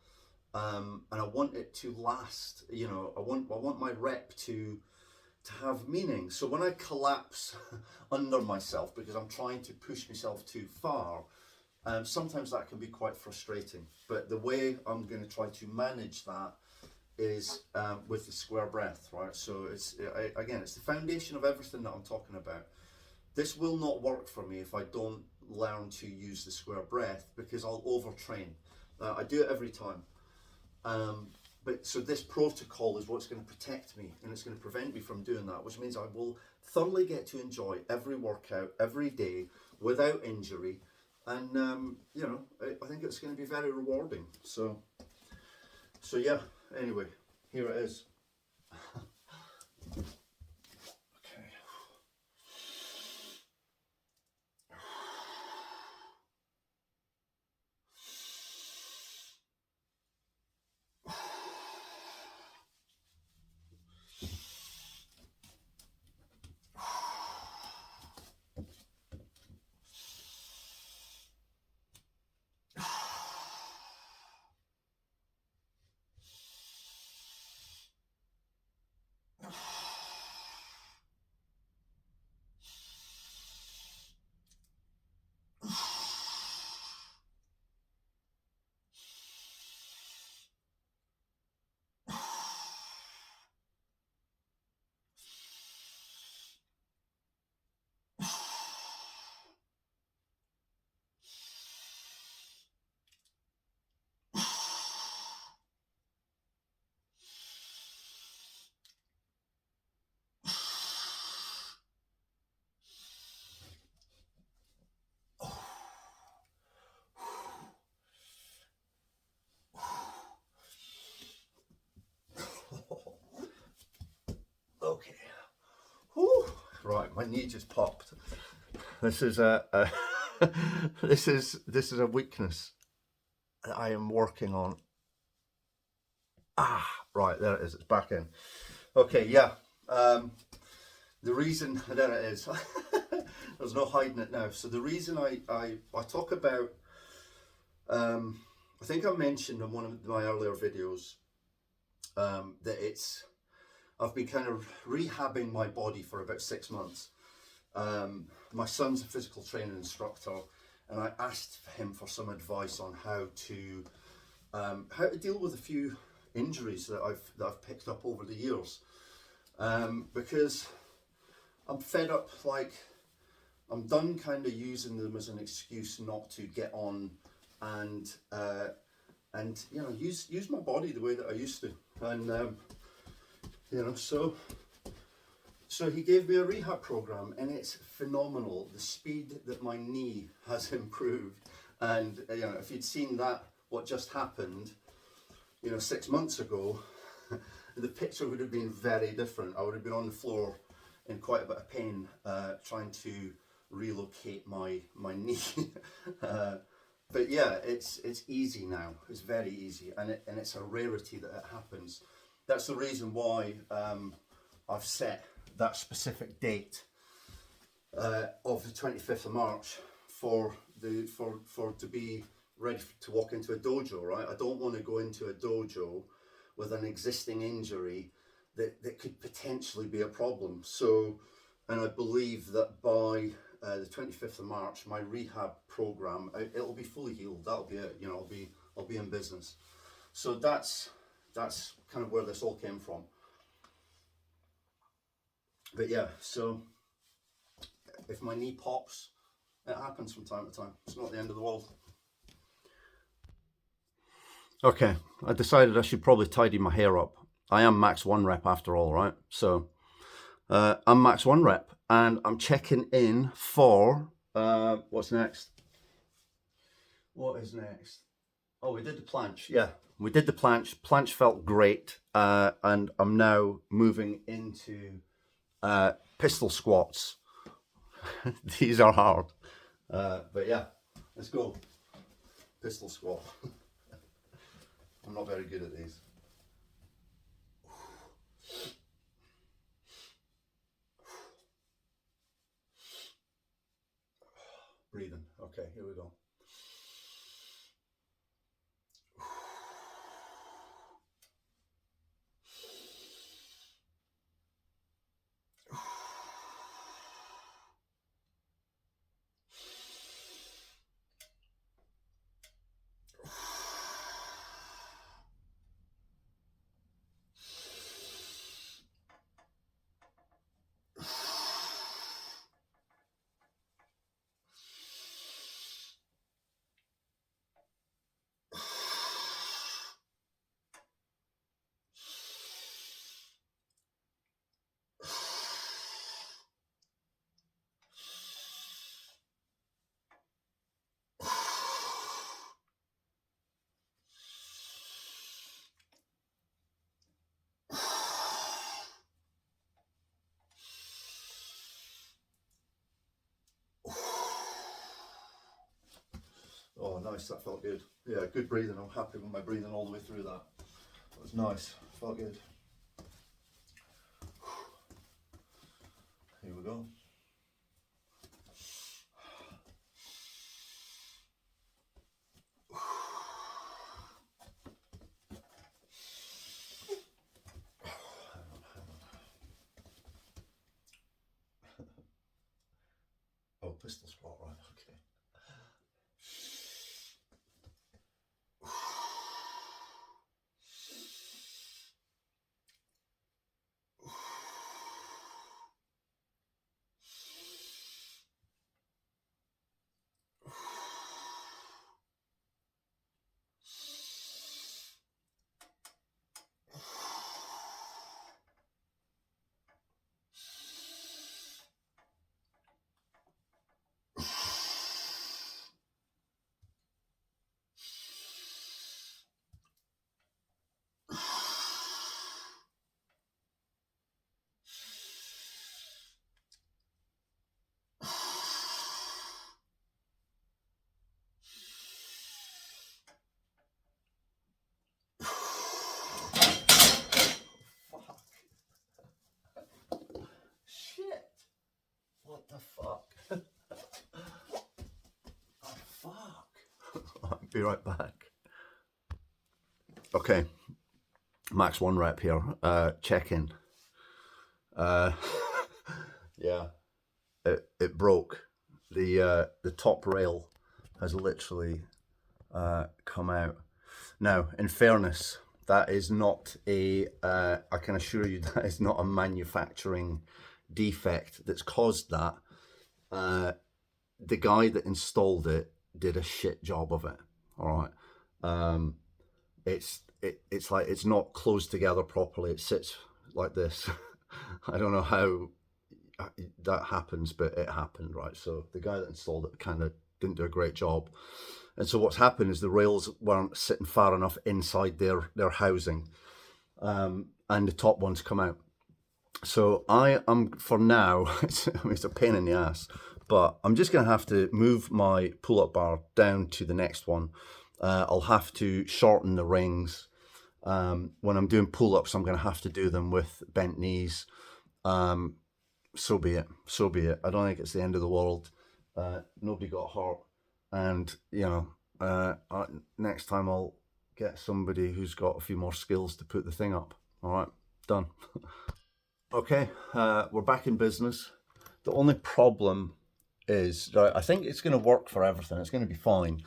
Speaker 1: and I want it to last. I want my rep to have meaning. So when I collapse under myself because I'm trying to push myself too far, sometimes that can be quite frustrating. But the way I'm going to try to manage that is with the square breath, right? So it's the foundation of everything that I'm talking about. This will not work for me if I don't learn to use the square breath, because I'll overtrain. I do it every time. But so this protocol is what's going to protect me, and it's going to prevent me from doing that, which means I will thoroughly get to enjoy every workout, every day, without injury. And, I think it's going to be very rewarding. So yeah, anyway, here it is. Okay. Whew. Right, my knee just popped. This is a this is a weakness that I am working on. Right, there it is. It's back in. Okay, yeah. The reason, there it is. There's no hiding it now. So the reason I talk about, I think I mentioned in one of my earlier videos that I've been kind of rehabbing my body for about 6 months. My son's a physical training instructor, and I asked him for some advice on how to deal with a few injuries that I've picked up over the years, because I'm fed up. Like, I'm done kind of using them as an excuse not to get on and use my body the way that I used to, and so he gave me a rehab program, and it's phenomenal, the speed that my knee has improved. And if you'd seen that, what just happened 6 months ago, the picture would have been very different. I would have been on the floor in quite a bit of pain, trying to relocate my knee. But yeah, it's easy now. It's very easy, and it's a rarity that it happens. That's the reason why I've set that specific date of the 25th of March for to be ready to walk into a dojo, right? I don't want to go into a dojo with an existing injury that could potentially be a problem. So, and I believe that by the 25th of March, my rehab program, it'll be fully healed. That'll be it. You know, I'll be in business. So that's kind of where this all came from. But yeah, so if my knee pops, it happens from time to time. It's not the end of the world. Okay, I decided I should probably tidy my hair up. I am max 1 rep after all, right? So I'm max 1 rep, and I'm checking in for what's next? What is next? Oh, we did the planche. Yeah, we did the planche. Planche felt great, and I'm now moving into pistol squats. These are hard, but yeah, let's go. Pistol squat. I'm not very good at these. Breathing. Okay, here we go. Oh, nice, that felt good. Yeah, good breathing. I'm happy with my breathing all the way through that. That was nice, felt good. Here we go. Oh, pistol squat, right, okay. Shit! What the fuck? Oh, fuck. I'll be right back. Okay, max 1 rep here. Check in. Yeah, it broke. The top rail has literally come out. Now, in fairness, that is not a, I can assure you that is not a manufacturing defect that's caused that. The guy that installed it did a shit job of it, all right? It's like it's not closed together properly. It sits like this. I don't know how that happens, but it happened, right? So the guy that installed it kind of didn't do a great job. And so what's happened is the rails weren't sitting far enough inside their housing. and the top ones come out. So I am, for now, it's a pain in the ass, but I'm just going to have to move my pull-up bar down to the next one. I'll have to shorten the rings. When I'm doing pull-ups, I'm going to have to do them with bent knees. So be it. So be it. I don't think it's the end of the world. Nobody got hurt. And, you know, next time I'll get somebody who's got a few more skills to put the thing up. All right, done. Okay, we're back in business. The only problem is, right, I think it's going to work for everything. It's going to be fine.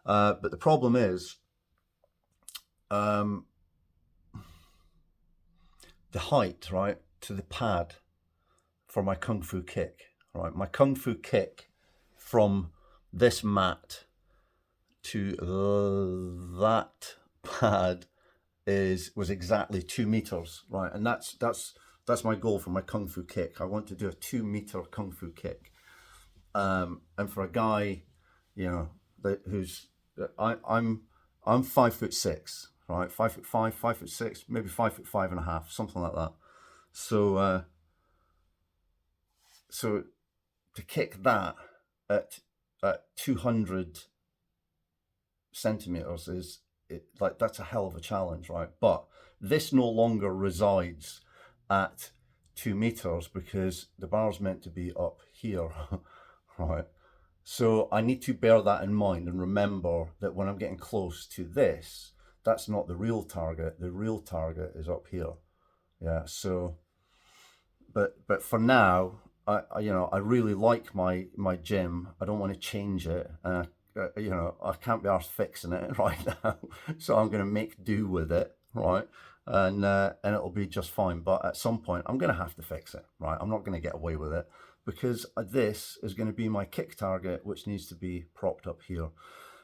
Speaker 1: But the problem is, the height, right, to the pad for my Kung Fu kick, right? My Kung Fu kick from this mat to that pad was exactly 2 meters, right? And that's my goal for my Kung Fu kick. I want to do a 2 meter Kung Fu kick. And for a guy, you know, I'm 5'6", right? 5'5", 5'6", maybe 5'5.5", something like that. So so to kick that at 200 centimeters is like, that's a hell of a challenge, right? But this no longer resides at 2 meters because the bar's meant to be up here, right? So I need to bear that in mind and remember that when I'm getting close to this, that's not the real target. The real target is up here. Yeah. So, but for now, I really like my gym. I don't want to change it. You know, I can't be arsed fixing it right now, so I'm going to make do with it, right? And it'll be just fine. But at some point, I'm going to have to fix it, right? I'm not going to get away with it because this is going to be my kick target, which needs to be propped up here.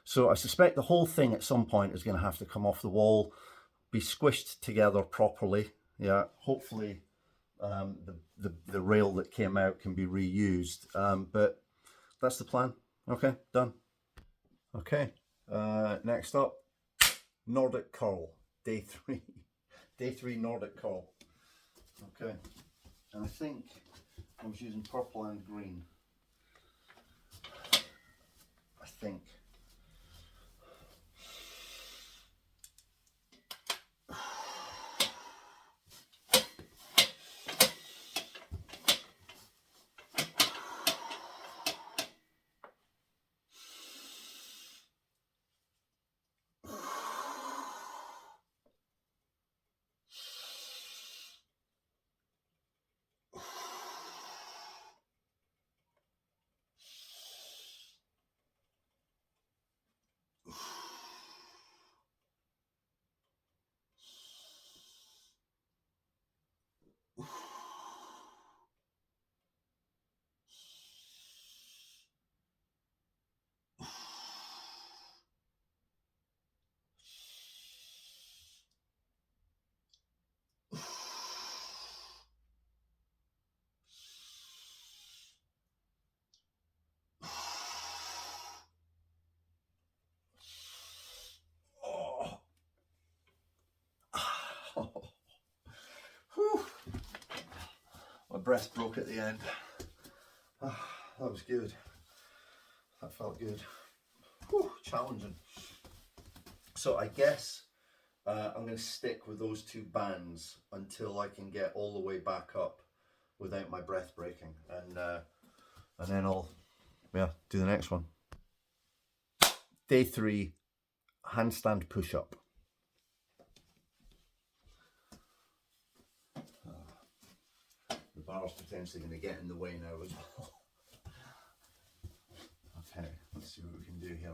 Speaker 1: So I suspect the whole thing at some point is going to have to come off the wall, be squished together properly. Yeah, hopefully the rail that came out can be reused. But that's the plan. Okay, done. Okay, next up, Nordic curl, day 3. Day 3 Nordic curl. Okay, and I think I was using purple and green. I think. Whew. My breath broke at the end. That was good. That felt good. Whew, challenging. So I guess I'm going to stick with those 2 bands until I can get all the way back up without my breath breaking, and then I'll do the next one. Day 3, handstand push-up. The bar's potentially going to get in the way now as well. Okay, let's see what we can do here.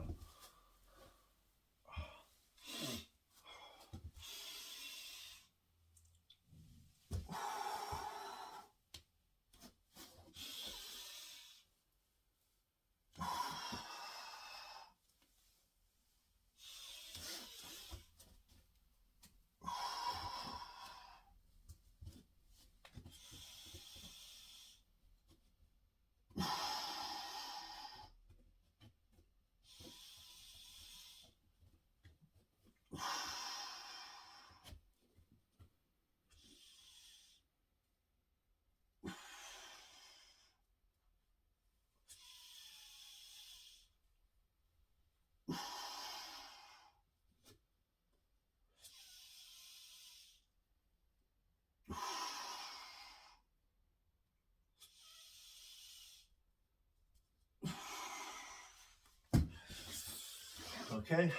Speaker 1: Okay.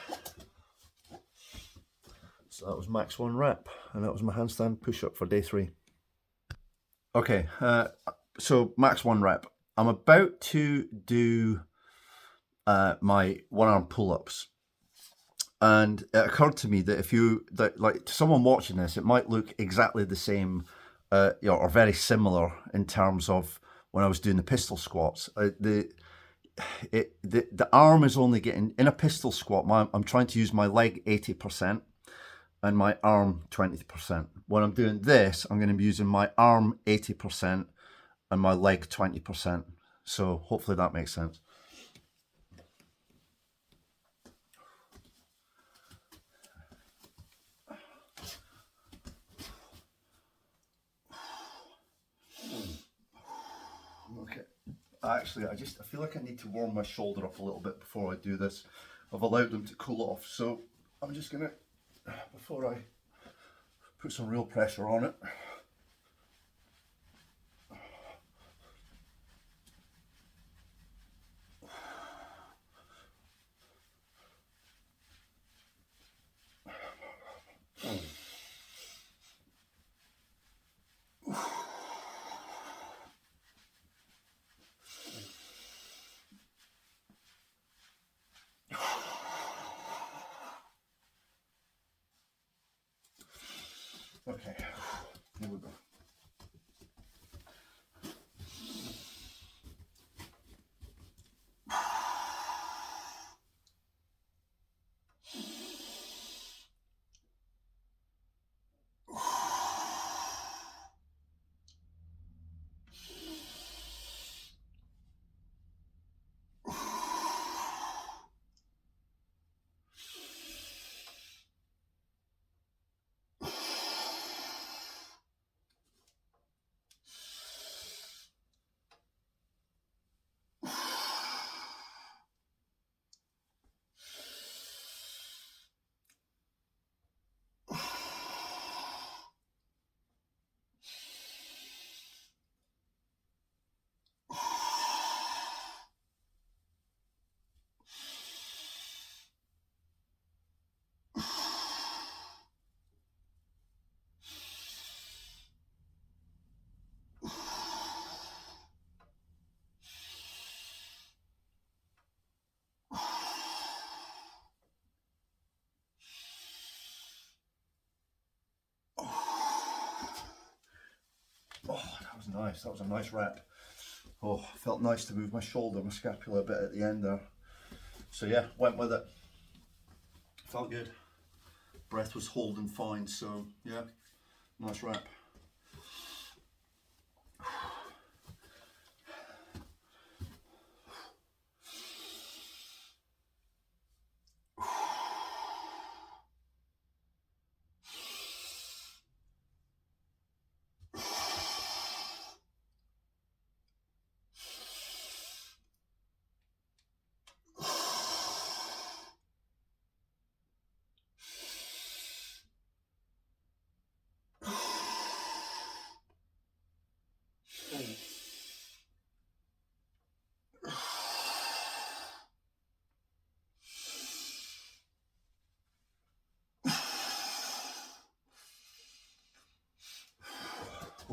Speaker 1: So that was max 1 rep, and that was my handstand push-up for day 3. Okay, so max 1 rep. I'm about to do my 1-arm pull-ups, and it occurred to me that if you, like to someone watching this, it might look exactly the same, or very similar in terms of when I was doing the pistol squats. The arm is only getting, in a pistol squat, I'm trying to use my leg 80% and my arm 20%. When I'm doing this, I'm going to be using my arm 80% and my leg 20%. So hopefully that makes sense. Okay. Actually, I feel like I need to warm my shoulder up a little bit before I do this. I've allowed them to cool off, so I'm just gonna, before I put some real pressure on it. Okay, here we go. Oh, that was nice. That was a nice rep. Oh, felt nice to move my shoulder, my scapula a bit at the end there. So yeah, went with it. Felt good. Breath was holding fine, so yeah, nice rep.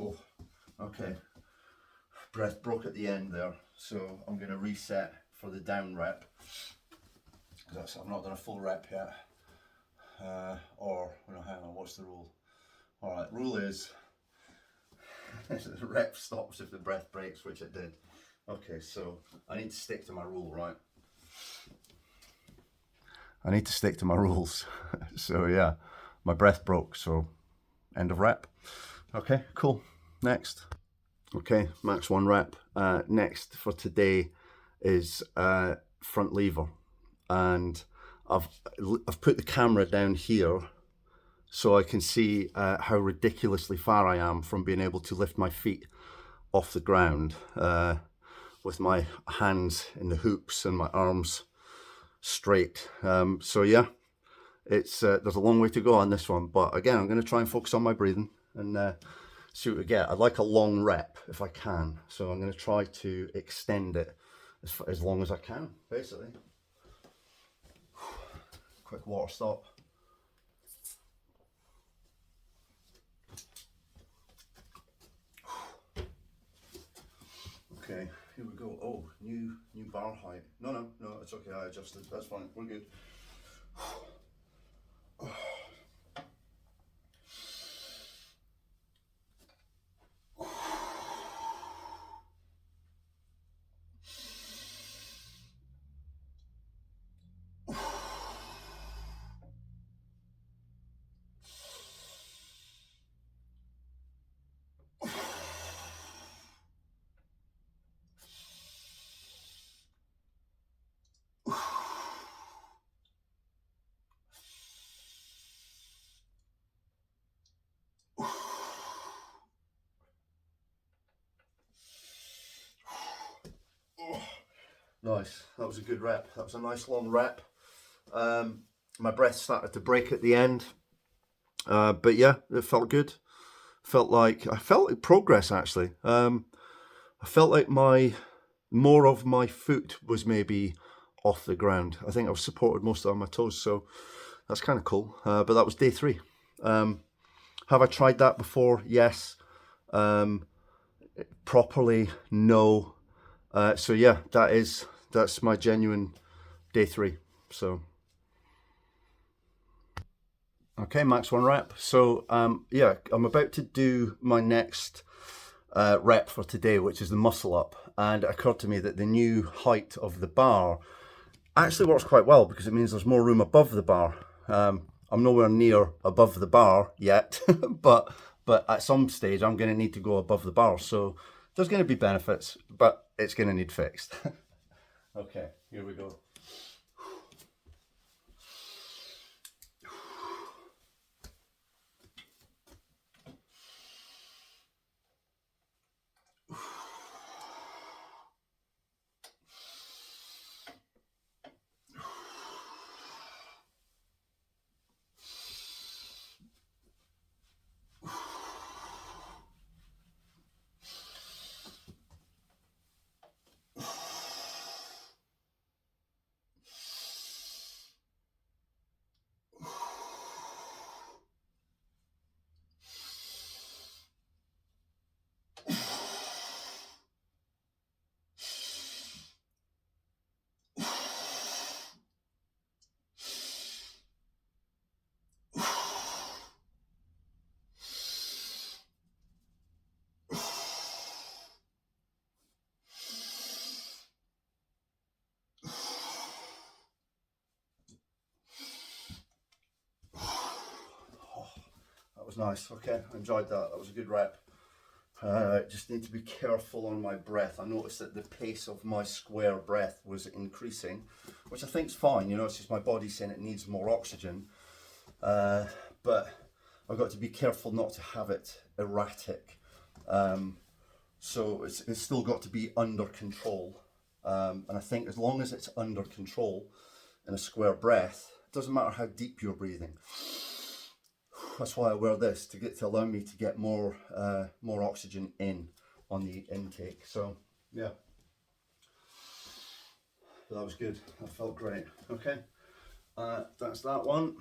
Speaker 1: Oh, okay. Breath broke at the end there, so I'm going to reset for the down rep. I've not done a full rep yet. No, hang on, what's the rule? Alright, rule is the rep stops if the breath breaks, which it did. Okay, so I need to stick to my rule, right? I need to stick to my rules. So yeah, my breath broke, so end of rep. Okay, cool. Next. Okay, max 1 rep. Next for today is front lever, and I've put the camera down here so I can see how ridiculously far I am from being able to lift my feet off the ground with my hands in the hoops and my arms straight. So yeah, it's there's a long way to go on this one, but again, I'm going to try and focus on my breathing and see what we get. I'd like a long rep if I can, so I'm going to try to extend it as long as I can, basically. quick water stop. Okay, here we go. Oh, new bar height. No, it's okay. I adjusted. That's fine. We're good. Nice. That was a good rep. That was a nice long rep. My breath started to break at the end, but yeah, it felt good. I felt like progress actually. I felt like more of my foot was maybe off the ground. I think I was supported most on my toes, so that's kind of cool. But that was day 3. Have I tried that before? Yes. Properly? No. So yeah, that's my genuine day 3. So okay, max 1 rep. So yeah, I'm about to do my next rep for today, which is the muscle up, and it occurred to me that the new height of the bar actually works quite well because it means there's more room above the bar. I'm nowhere near above the bar yet, but at some stage I'm going to need to go above the bar, so there's going to be benefits, but it's going to need fixed. Okay, here we go. That was nice. Okay, I enjoyed that. That was a good rep. Just need to be careful on my breath. I noticed that the pace of my square breath was increasing, which I think is fine. You know, it's just my body saying it needs more oxygen. But I've got to be careful not to have it erratic. So it's still got to be under control. And I think as long as it's under control in a square breath, it doesn't matter how deep you're breathing. That's why I wear this, to allow me to get more oxygen in on the intake. So yeah, that was good. That felt great. Okay, that's that one.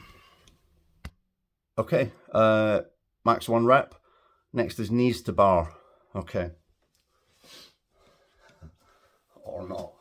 Speaker 1: Okay, max 1 rep. Next is knees to bar. Okay, or not.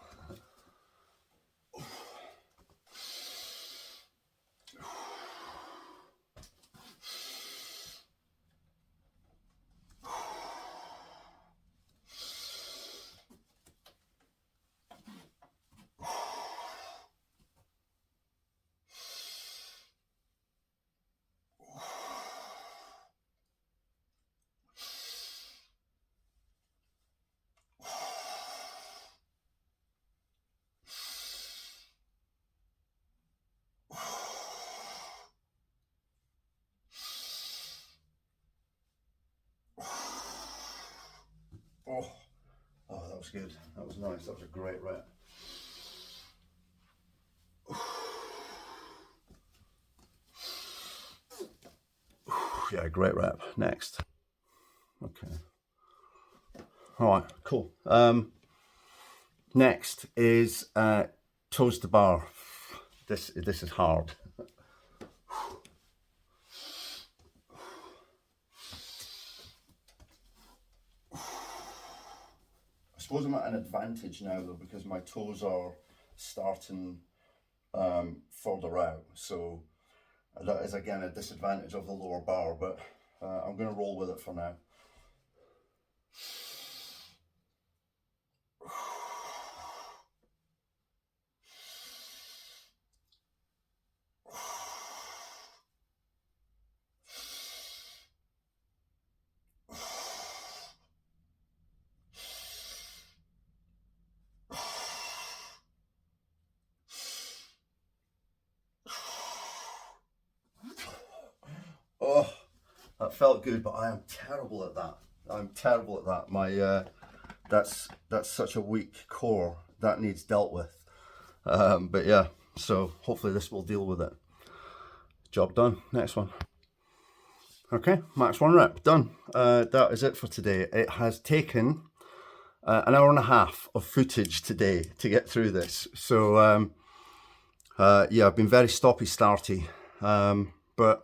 Speaker 1: Oh, that was good. That was nice. That was a great rep. Yeah, great rep. Next. Okay. All right, cool. Next is toes to bar. This is hard. suppose I'm at an advantage now though, because my toes are starting further out, so that is again a disadvantage of the lower bar, but I'm going to roll with it for now. Oh, that felt good, but I am terrible at that. I'm terrible at that. My that's such a weak core that needs dealt with. But yeah, so hopefully this will deal with it. Job done. Next one. Okay, max 1 rep done. That is it for today. It has taken an hour and a half of footage today to get through this. So yeah, I've been very stoppy-starty, but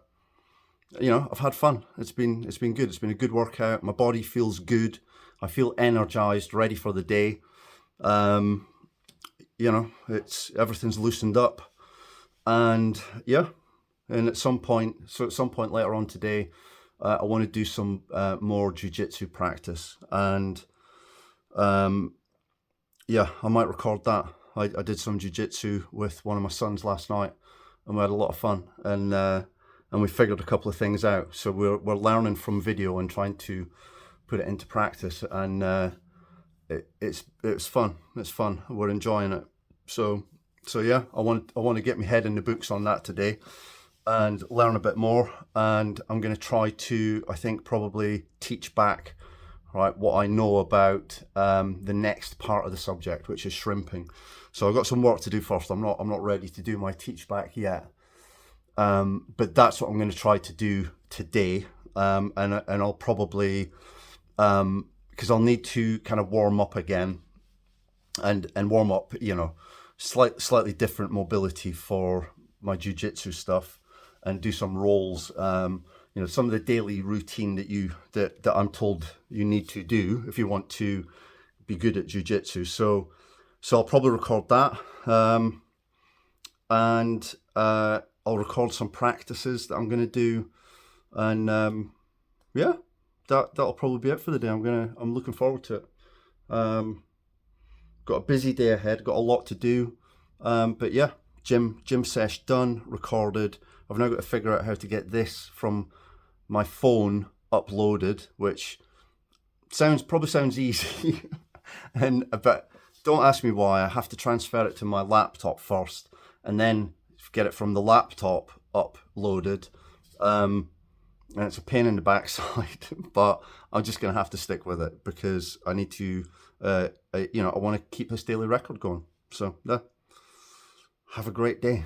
Speaker 1: you know, I've had fun. It's been good. It's been a good workout. My body feels good. I feel energized, ready for the day. You know, everything's loosened up, and yeah. And at some point later on today, I want to do some more jiu-jitsu practice, and yeah, I might record that. I did some jiu-jitsu with one of my sons last night, and we had a lot of fun, and we figured a couple of things out. So we're learning from video and trying to put it into practice, and it's fun. It's fun. We're enjoying it. So yeah, I want to get my head in the books on that today and learn a bit more, and I'm going to try to, I think, probably teach back, right, what I know about the next part of the subject, which is shrimping. So I've got some work to do first. I'm not ready to do my teach back yet, but that's what I'm going to try to do today, and I'll probably because I'll need to kind of warm up again, and warm up, you know, slightly different mobility for my jiu-jitsu stuff, and do some rolls, you know, some of the daily routine that I'm told you need to do if you want to be good at jiu-jitsu. So I'll probably record that, and I'll record some practices that I'm going to do, and yeah, that'll probably be it for the day. I'm looking forward to it. Got a busy day ahead, got a lot to do, but yeah, gym sesh done, recorded. I've now got to figure out how to get this from my phone uploaded, which probably sounds easy, but don't ask me why. I have to transfer it to my laptop first, and then get it from the laptop uploaded, and it's a pain in the backside, but I'm just gonna have to stick with it because I need to, you know, I want to keep this daily record going. So yeah, have a great day.